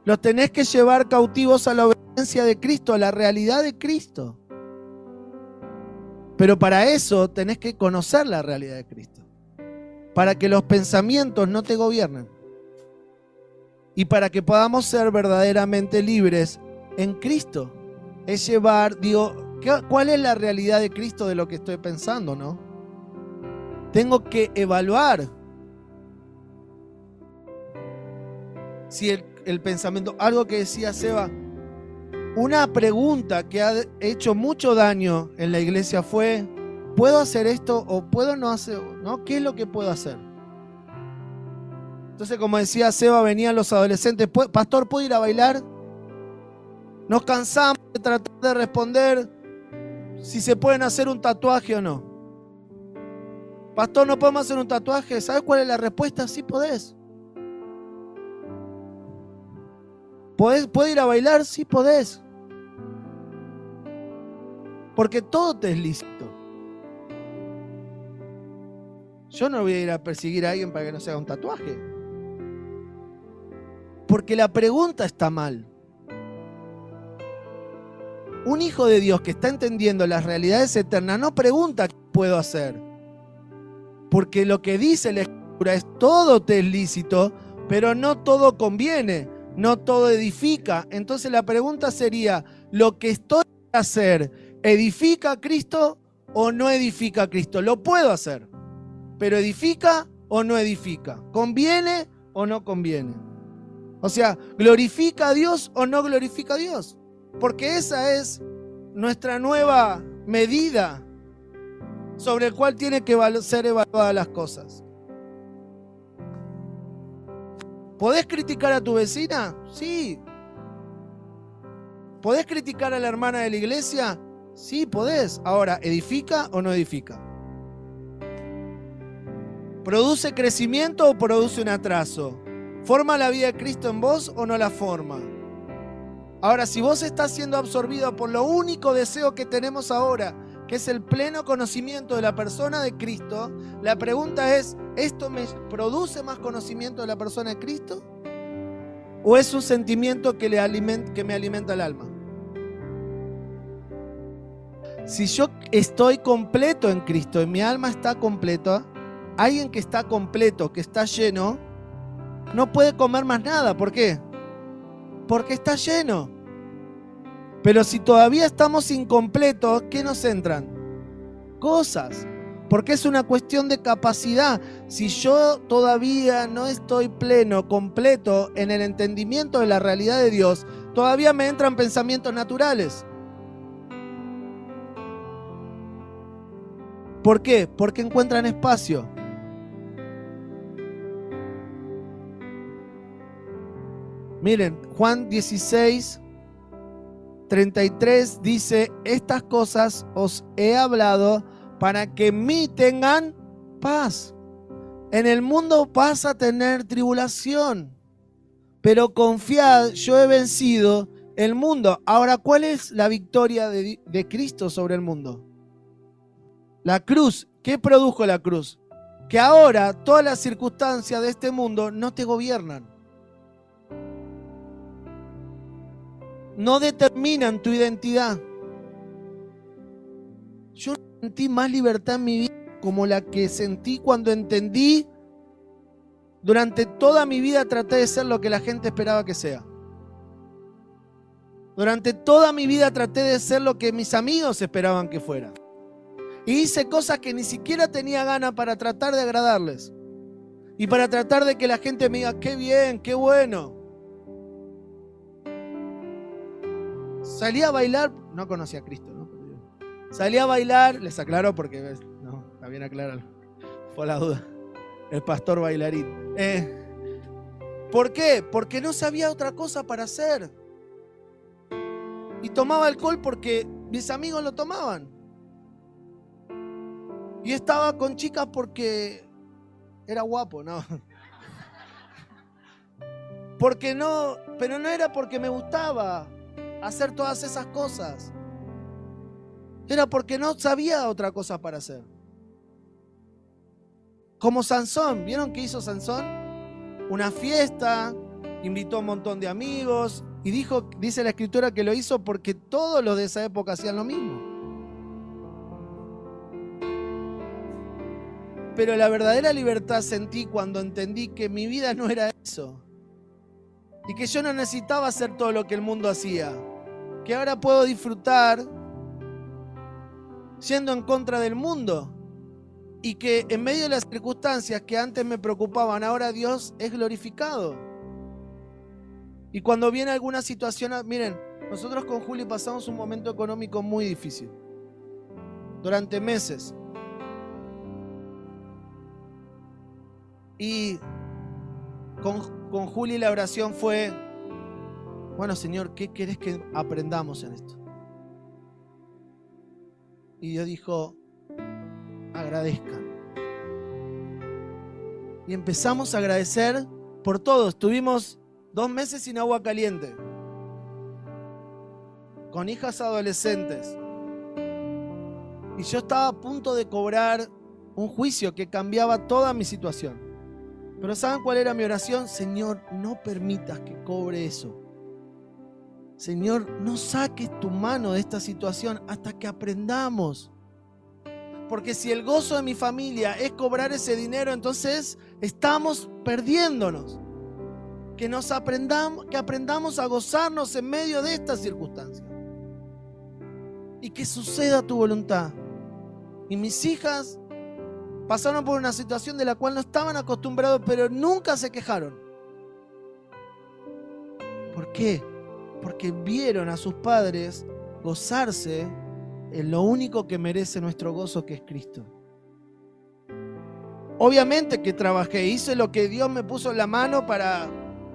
Los tenés que llevar cautivos a la obediencia de Cristo, a la realidad de Cristo. Pero para eso tenés que conocer la realidad de Cristo, para que los pensamientos no te gobiernen y para que podamos ser verdaderamente libres en Cristo. Es llevar, digo, ¿cuál es la realidad de Cristo de lo que estoy pensando, no? Tengo que evaluar si el pensamiento, algo que decía Seba, una pregunta que ha hecho mucho daño en la iglesia fue: ¿puedo hacer esto o puedo no hacer? ¿No? ¿Qué es lo que puedo hacer? Entonces, como decía Seba, venían los adolescentes: pastor, ¿puedo ir a bailar? Nos cansamos de tratar de responder si se pueden hacer un tatuaje o no. Pastor, ¿no podemos hacer un tatuaje? ¿Sabes cuál es la respuesta? Sí podés. ¿Puedo ir a bailar? Sí podés. Porque todo te es lícito. Yo no voy a ir a perseguir a alguien para que no se haga un tatuaje. Porque la pregunta está mal. Un hijo de Dios que está entendiendo las realidades eternas no pregunta qué puedo hacer. Porque lo que dice la Escritura es: todo te es lícito, pero no todo conviene, no todo edifica. Entonces la pregunta sería: ¿lo que estoy a hacer edifica a Cristo o no edifica a Cristo? Lo puedo hacer, pero ¿edifica o no edifica? ¿Conviene o no conviene? O sea, ¿glorifica a Dios o no glorifica a Dios? Porque esa es nuestra nueva medida sobre el cual tiene que ser evaluadas las cosas. ¿Podés criticar a tu vecina? Sí. ¿Podés criticar a la hermana de la iglesia? Sí, podés. Ahora, ¿edifica o no edifica? ¿Produce crecimiento o produce un atraso? ¿Forma la vida de Cristo en vos o no la forma? Ahora, si vos estás siendo absorbido por lo único deseo que tenemos ahora, que es el pleno conocimiento de la persona de Cristo, la pregunta es: ¿esto me produce más conocimiento de la persona de Cristo? ¿O es un sentimiento que me alimenta el alma? Si yo estoy completo en Cristo y mi alma está completa, alguien que está completo, que está lleno, no puede comer más nada. ¿Por qué? Porque está lleno. Pero si todavía estamos incompletos, ¿qué nos entran? Cosas. Porque es una cuestión de capacidad. Si yo todavía no estoy pleno, completo en el entendimiento de la realidad de Dios, todavía me entran pensamientos naturales. ¿Por qué? Porque encuentran espacio. Miren, Juan 16, 33 dice: estas cosas os he hablado para que en mí tengan paz. En el mundo vas a tener tribulación, pero confiad, yo he vencido el mundo. Ahora, ¿cuál es la victoria de Cristo sobre el mundo? La cruz. ¿Qué produjo la cruz? Que ahora todas las circunstancias de este mundo no te gobiernan. No determinan tu identidad. Yo no sentí más libertad en mi vida como la que sentí cuando entendí. Durante toda mi vida traté de ser lo que la gente esperaba que sea. Durante toda mi vida traté de ser lo que mis amigos esperaban que fuera. Y hice cosas que ni siquiera tenía ganas para tratar de agradarles. Y para tratar de que la gente me diga: qué bien, qué bueno. Salí a bailar, no conocía a Cristo, ¿no? Salí a bailar, les aclaro porque no, está bien aclarado, fue la duda. El pastor bailarín. ¿Por qué? Porque no sabía otra cosa para hacer. Y tomaba alcohol porque mis amigos lo tomaban. Y estaba con chicas porque era guapo, ¿no? Porque no, pero no era porque me gustaba hacer todas esas cosas. Era porque no sabía otra cosa para hacer. Como Sansón, ¿vieron qué hizo Sansón? Una fiesta, invitó a un montón de amigos y dice la escritura que lo hizo porque todos los de esa época hacían lo mismo. Pero la verdadera libertad sentí cuando entendí que mi vida no era eso. Y que yo no necesitaba hacer todo lo que el mundo hacía. Que ahora puedo disfrutar yendo en contra del mundo. Y que en medio de las circunstancias que antes me preocupaban, ahora Dios es glorificado. Y cuando viene alguna situación, miren, nosotros con Juli pasamos un momento económico muy difícil. Durante meses. Y con Juli la oración fue, bueno, Señor, ¿qué querés que aprendamos en esto? Y Dios dijo, agradezcan. Y empezamos a agradecer por todo. Estuvimos 2 meses sin agua caliente, con hijas adolescentes. Y yo estaba a punto de cobrar un juicio que cambiaba toda mi situación. Pero ¿saben cuál era mi oración? Señor, no permitas que cobre eso. Señor, no saques tu mano de esta situación hasta que aprendamos. Porque si el gozo de mi familia es cobrar ese dinero, entonces estamos perdiéndonos. Que aprendamos a gozarnos en medio de estas circunstancias. Y que suceda tu voluntad. Y mis hijas pasaron por una situación de la cual no estaban acostumbrados, pero nunca se quejaron. ¿Por qué? Porque vieron a sus padres gozarse en lo único que merece nuestro gozo, que es Cristo. Obviamente que trabajé, hice lo que Dios me puso en la mano para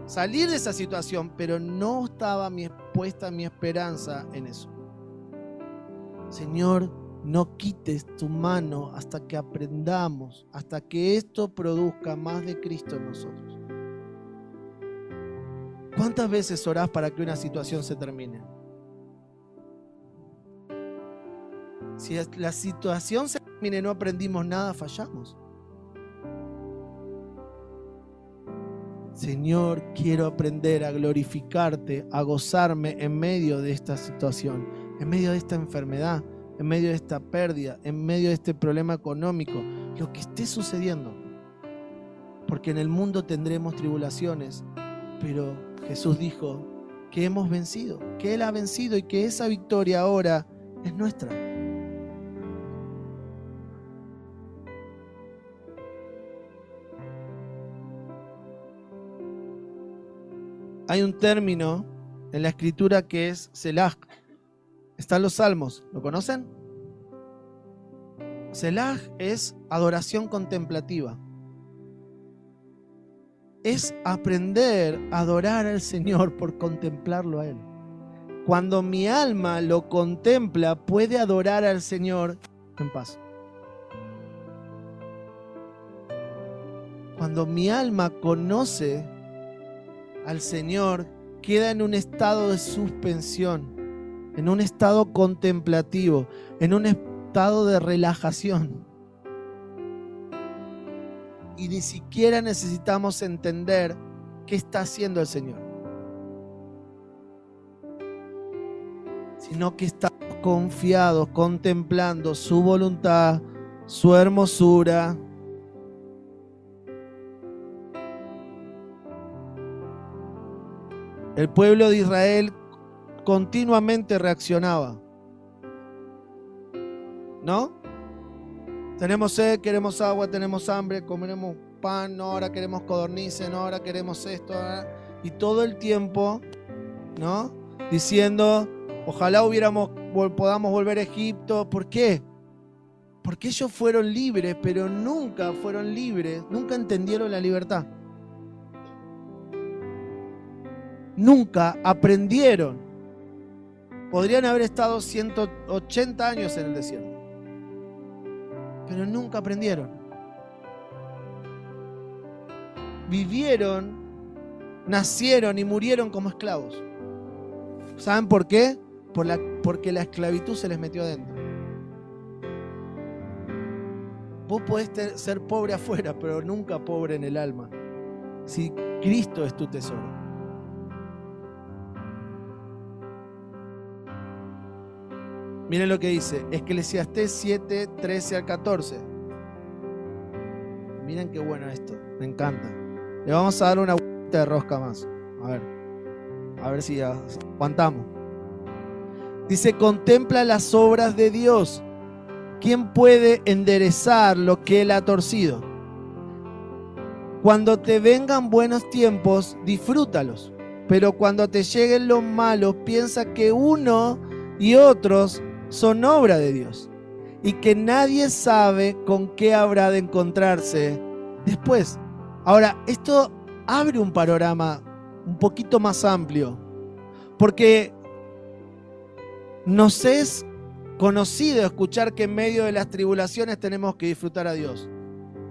salir de esa situación, pero no estaba puesta mi esperanza en eso. Señor, no quites tu mano hasta que aprendamos, hasta que esto produzca más de Cristo en nosotros. ¿Cuántas veces orás para que una situación se termine? Si la situación se termina y no aprendimos nada, fallamos. Señor, quiero aprender a glorificarte, a gozarme en medio de esta situación, en medio de esta enfermedad, en medio de esta pérdida, en medio de este problema económico, lo que esté sucediendo. Porque en el mundo tendremos tribulaciones, pero Jesús dijo que hemos vencido, que Él ha vencido y que esa victoria ahora es nuestra. Hay un término en la escritura que es Selah. Está en los Salmos. ¿Lo conocen? Selah es adoración contemplativa. Es aprender a adorar al Señor por contemplarlo a Él. Cuando mi alma lo contempla, puede adorar al Señor en paz. Cuando mi alma conoce al Señor, queda en un estado de suspensión, en un estado contemplativo, en un estado de relajación. Y ni siquiera necesitamos entender qué está haciendo el Señor, sino que estamos confiados, contemplando su voluntad, su hermosura. El pueblo de Israel continuamente reaccionaba, ¿no? Tenemos sed, queremos agua, tenemos hambre, comeremos pan, no, ahora queremos codornices, no, ahora queremos esto, y todo el tiempo, ¿no? Diciendo, ojalá podamos volver a Egipto. ¿Por qué? Porque ellos fueron libres, pero nunca fueron libres, nunca entendieron la libertad. Nunca aprendieron Podrían haber estado 180 años en el desierto, pero nunca aprendieron. Vivieron, nacieron y murieron como esclavos. ¿Saben por qué? Porque la esclavitud se les metió adentro. Vos podés ser pobre afuera, pero nunca pobre en el alma, si Cristo es tu tesoro. Miren lo que dice Eclesiastés 7, 13 al 14. Miren qué bueno esto, me encanta. Le vamos a dar una vuelta de rosca más. A ver si aguantamos. Dice: contempla las obras de Dios. ¿Quién puede enderezar lo que Él ha torcido? Cuando te vengan buenos tiempos, disfrútalos. Pero cuando te lleguen los malos, piensa que uno y otros son obra de Dios, y que nadie sabe con qué habrá de encontrarse después. Ahora, esto abre un panorama un poquito más amplio, porque nos es conocido escuchar que en medio de las tribulaciones tenemos que disfrutar a Dios,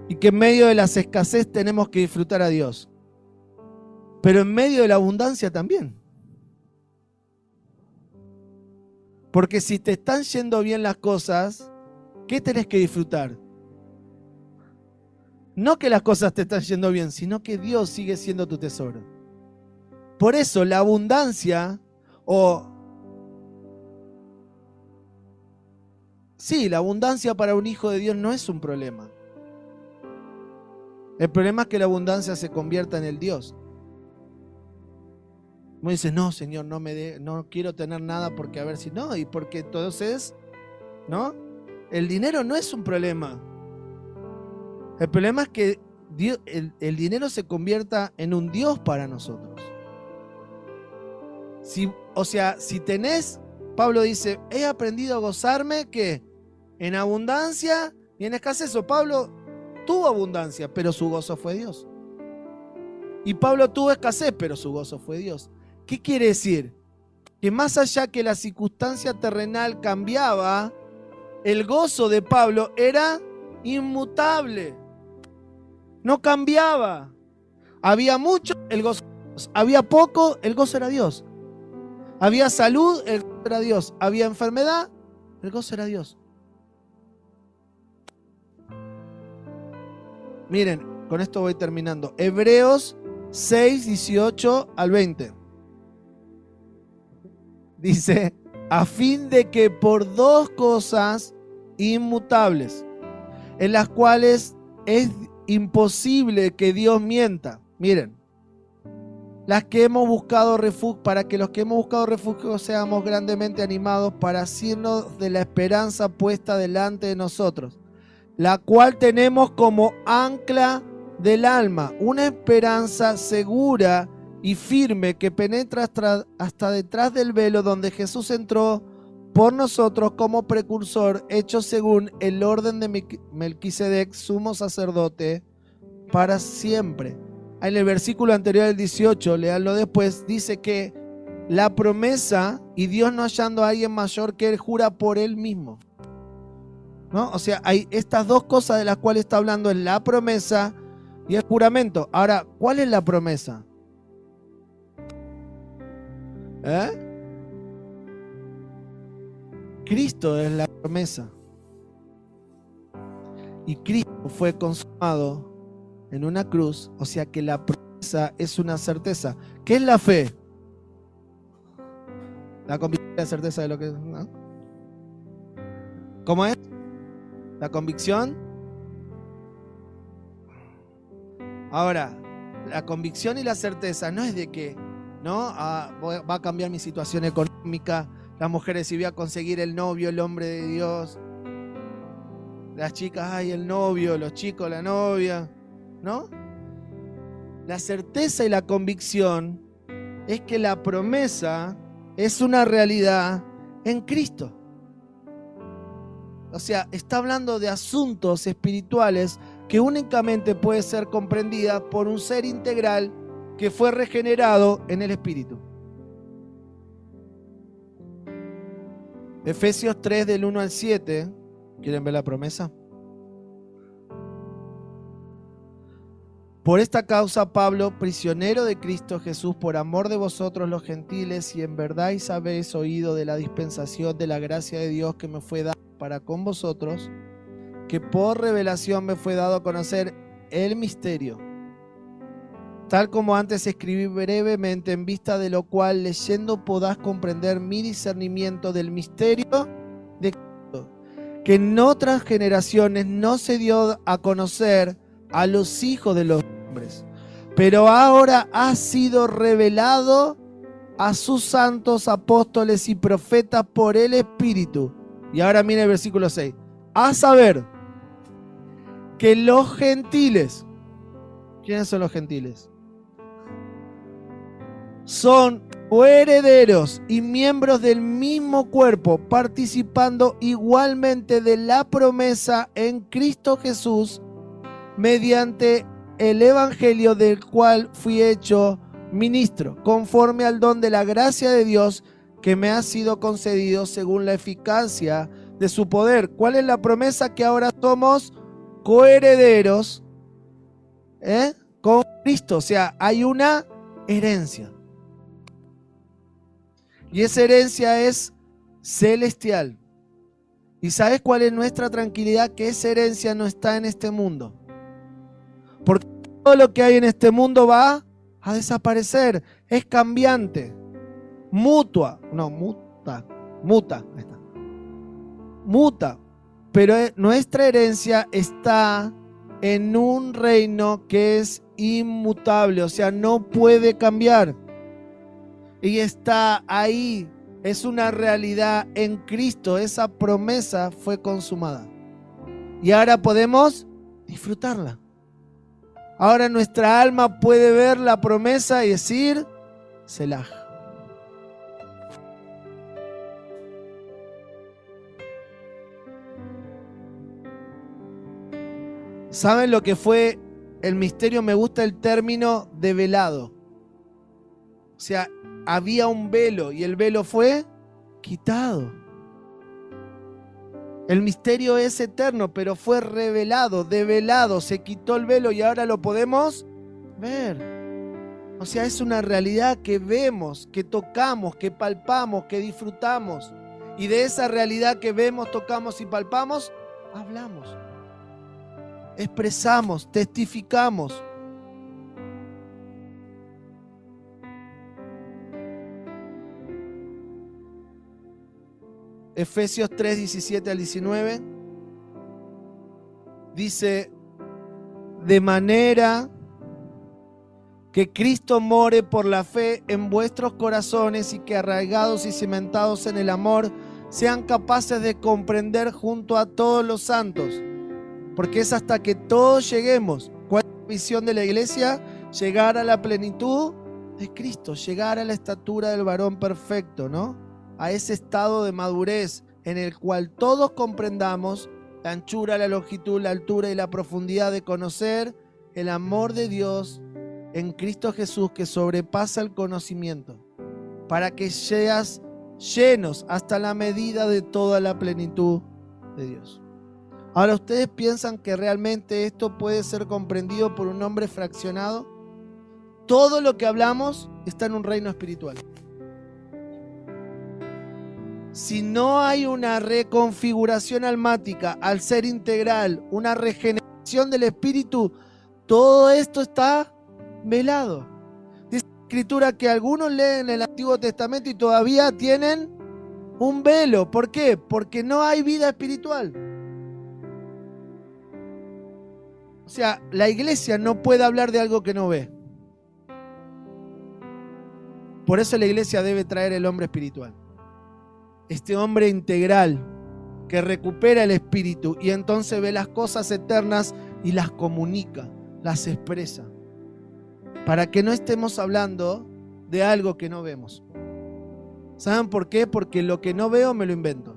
y que en medio de las escasez tenemos que disfrutar a Dios, pero en medio de la abundancia también. Porque si te están yendo bien las cosas, ¿qué tenés que disfrutar? No que las cosas te están yendo bien, sino que Dios sigue siendo tu tesoro. Por eso la abundancia, la abundancia para un hijo de Dios no es un problema. El problema es que la abundancia se convierta en el Dios. Uno dice: no, Señor, no quiero tener nada porque a ver si no, y porque entonces, ¿no? El dinero no es un problema. El problema es que el dinero se convierta en un Dios para nosotros. Si tenés, Pablo dice: he aprendido a gozarme, ¿qué? En abundancia y en escasez. Pablo tuvo abundancia, pero su gozo fue Dios. Y Pablo tuvo escasez, pero su gozo fue Dios. ¿Qué quiere decir? Que más allá que la circunstancia terrenal cambiaba, el gozo de Pablo era inmutable. No cambiaba. Había mucho, el gozo era Dios. Había poco, el gozo era Dios. Había salud, el gozo era Dios. Había enfermedad, el gozo era Dios. Miren, con esto voy terminando. Hebreos 6, 18 al 20. Dice: a fin de que por dos cosas inmutables, en las cuales es imposible que Dios mienta. Miren, las que hemos buscado refugio, para que los que hemos buscado refugio seamos grandemente animados para asirnos de la esperanza puesta delante de nosotros, la cual tenemos como ancla del alma, una esperanza segura y firme que penetra hasta detrás del velo, donde Jesús entró por nosotros como precursor, hecho según el orden de Melquisedec, sumo sacerdote para siempre. En el versículo anterior, el 18, leanlo después, dice que la promesa, y Dios no hallando a alguien mayor que Él, jura por Él mismo, ¿no? O sea, hay estas dos cosas de las cuales está hablando: en la promesa y el juramento. Ahora, ¿cuál es la promesa? Cristo es la promesa. Y Cristo fue consumado en una cruz, o sea que la promesa es una certeza. ¿Qué es la fe? La convicción y la certeza de lo que es, ¿no? ¿Cómo es? La convicción. Ahora, la convicción y la certeza no es de que, ¿no? Va a cambiar mi situación económica, las mujeres si voy a conseguir el novio, el hombre de Dios, las chicas, ay, el novio, los chicos, la novia, ¿no? La certeza y la convicción es que la promesa es una realidad en Cristo. O sea, está hablando de asuntos espirituales que únicamente puede ser comprendida por un ser integral que fue regenerado en el Espíritu. Efesios 3 del 1 al 7. ¿Quieren ver la promesa? Por esta causa, Pablo, prisionero de Cristo Jesús, por amor de vosotros los gentiles, y en verdad habéis oído de la dispensación de la gracia de Dios que me fue dada para con vosotros, que por revelación me fue dado a conocer el misterio, tal como antes escribí brevemente, en vista de lo cual, leyendo, podás comprender mi discernimiento del misterio de Cristo, que en otras generaciones no se dio a conocer a los hijos de los hombres, pero ahora ha sido revelado a sus santos apóstoles y profetas por el Espíritu. Y ahora mira el versículo 6. A saber, que los gentiles, ¿quiénes son los gentiles? Son coherederos y miembros del mismo cuerpo, participando igualmente de la promesa en Cristo Jesús, mediante el evangelio del cual fui hecho ministro, conforme al don de la gracia de Dios que me ha sido concedido según la eficacia de su poder. ¿Cuál es la promesa? Que ahora somos coherederos con Cristo. O sea, hay una herencia. Y esa herencia es celestial. ¿Y sabes cuál es nuestra tranquilidad? Que esa herencia no está en este mundo. Porque todo lo que hay en este mundo va a desaparecer. Es cambiante. Muta. Ahí está. Muta. Pero nuestra herencia está en un reino que es inmutable. O sea, no puede cambiar. Y está ahí. Es una realidad en Cristo. Esa promesa fue consumada. Y ahora podemos disfrutarla. Ahora nuestra alma puede ver la promesa y decir, Selah. ¿Saben lo que fue el misterio? Me gusta el término de velado. O sea, había un velo y el velo fue quitado. El misterio es eterno, pero fue revelado, develado, se quitó el velo y ahora lo podemos ver. O sea, es una realidad que vemos, que tocamos, que palpamos, que disfrutamos. Y de esa realidad que vemos, tocamos y palpamos, hablamos, expresamos, testificamos. Efesios 3, 17 al 19 dice, de manera que Cristo more por la fe en vuestros corazones y que arraigados y cimentados en el amor sean capaces de comprender junto a todos los santos, porque es hasta que todos lleguemos. ¿Cuál es la visión de la iglesia? Llegar a la plenitud de Cristo, llegar a la estatura del varón perfecto, ¿no? A ese estado de madurez en el cual todos comprendamos la anchura, la longitud, la altura y la profundidad de conocer el amor de Dios en Cristo Jesús que sobrepasa el conocimiento, para que seas llenos hasta la medida de toda la plenitud de Dios. Ahora, ¿ustedes piensan que realmente esto puede ser comprendido por un hombre fraccionado? Todo lo que hablamos está en un reino espiritual. Si no hay una reconfiguración almática al ser integral, una regeneración del espíritu, todo esto está velado. Dice la Escritura que algunos leen el Antiguo Testamento y todavía tienen un velo. ¿Por qué? Porque no hay vida espiritual. O sea, la iglesia no puede hablar de algo que no ve. Por eso la iglesia debe traer el hombre espiritual. Este hombre integral que recupera el espíritu y entonces ve las cosas eternas y las comunica, las expresa. Para que no estemos hablando de algo que no vemos. ¿Saben por qué? Porque lo que no veo me lo invento.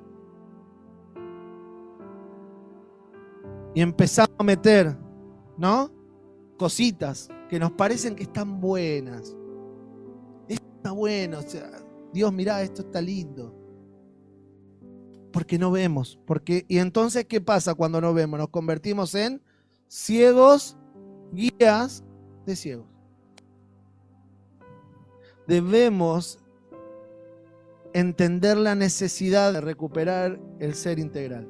Y empezamos a meter, ¿no? Cositas que nos parecen que están buenas. Esto está bueno, o sea, Dios, mirá, esto está lindo. Porque no vemos. Y entonces, ¿qué pasa cuando no vemos? Nos convertimos en ciegos, guías de ciegos. Debemos entender la necesidad de recuperar el ser integral,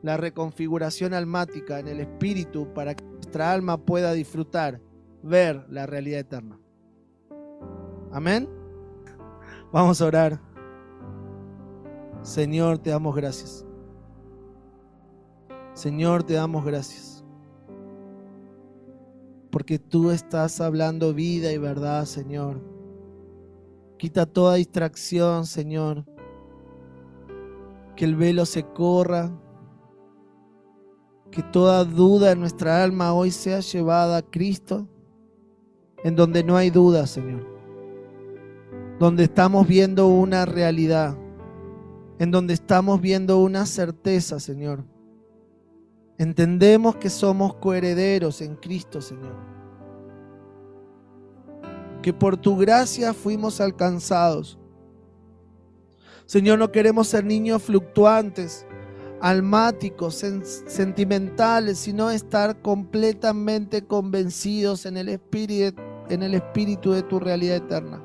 la reconfiguración almática en el espíritu para que nuestra alma pueda disfrutar, ver la realidad eterna. Amén. Vamos a orar. Señor, te damos gracias. Señor, te damos gracias. Porque tú estás hablando vida y verdad, Señor. Quita toda distracción, Señor. Que el velo se corra. Que toda duda en nuestra alma hoy sea llevada a Cristo. En donde no hay duda, Señor. Donde estamos viendo una realidad. En donde estamos viendo una certeza, Señor. Entendemos que somos coherederos en Cristo, Señor. Que por tu gracia fuimos alcanzados. Señor, no queremos ser niños fluctuantes, almáticos, sentimentales, sino estar completamente convencidos en el espíritu de tu realidad eterna.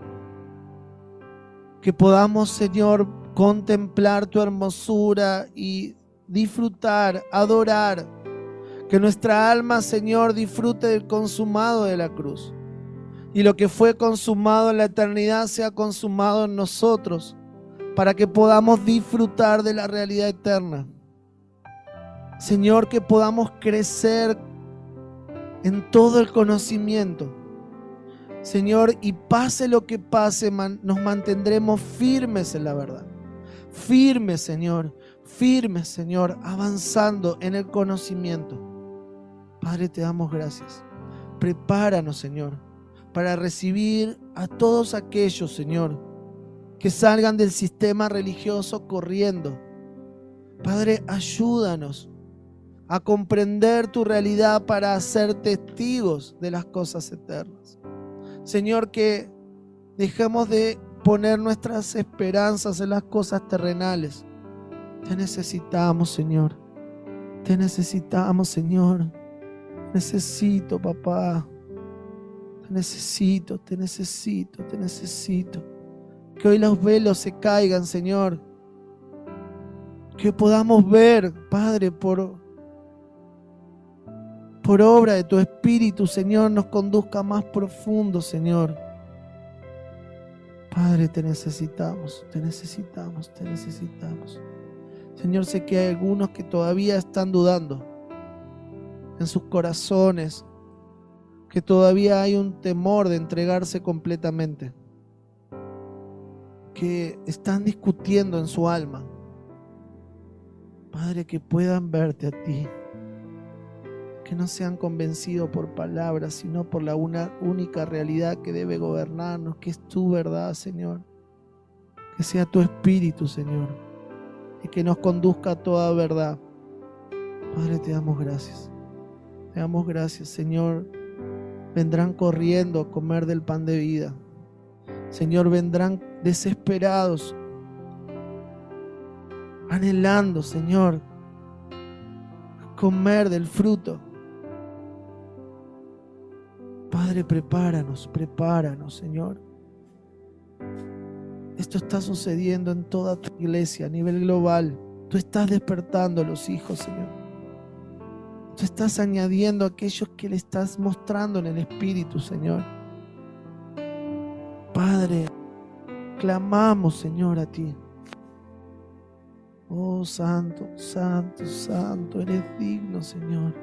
Que podamos, Señor, contemplar tu hermosura y disfrutar, adorar. Que nuestra alma, Señor, disfrute del consumado de la cruz. Y lo que fue consumado en la eternidad sea consumado en nosotros, para que podamos disfrutar de la realidad eterna. Señor, que podamos crecer en todo el conocimiento. Señor, y pase lo que pase, nos mantendremos firmes en la verdad. Firmes, Señor, avanzando en el conocimiento. Padre, te damos gracias. Prepáranos, Señor, para recibir a todos aquellos, Señor, que salgan del sistema religioso corriendo. Padre, ayúdanos a comprender tu realidad para ser testigos de las cosas eternas. Señor, que dejemos de poner nuestras esperanzas en las cosas terrenales. Te necesitamos, Señor. Te necesitamos, Señor. Necesito, papá. Te necesito. Que hoy los velos se caigan, Señor. Que podamos ver, Padre, por obra de tu Espíritu, Señor, nos conduzca más profundo, Señor. Padre, te necesitamos. Señor, sé que hay algunos que todavía están dudando en sus corazones, que todavía hay un temor de entregarse completamente, que están discutiendo en su alma. Padre, que puedan verte a ti, que no sean convencidos por palabras, sino por la única realidad que debe gobernarnos, que es tu verdad, Señor. Que sea tu Espíritu, Señor, y que nos conduzca a toda verdad. Padre, te damos gracias. Te damos gracias, Señor. Vendrán corriendo a comer del pan de vida. Señor, vendrán desesperados, anhelando, Señor, comer del fruto. Padre, prepáranos, Señor. Esto está sucediendo en toda tu iglesia a nivel global. Tú estás despertando a los hijos, Señor. Tú estás añadiendo a aquellos que le estás mostrando en el Espíritu, Señor. Padre, clamamos, Señor, a ti. Oh, santo, eres digno, Señor.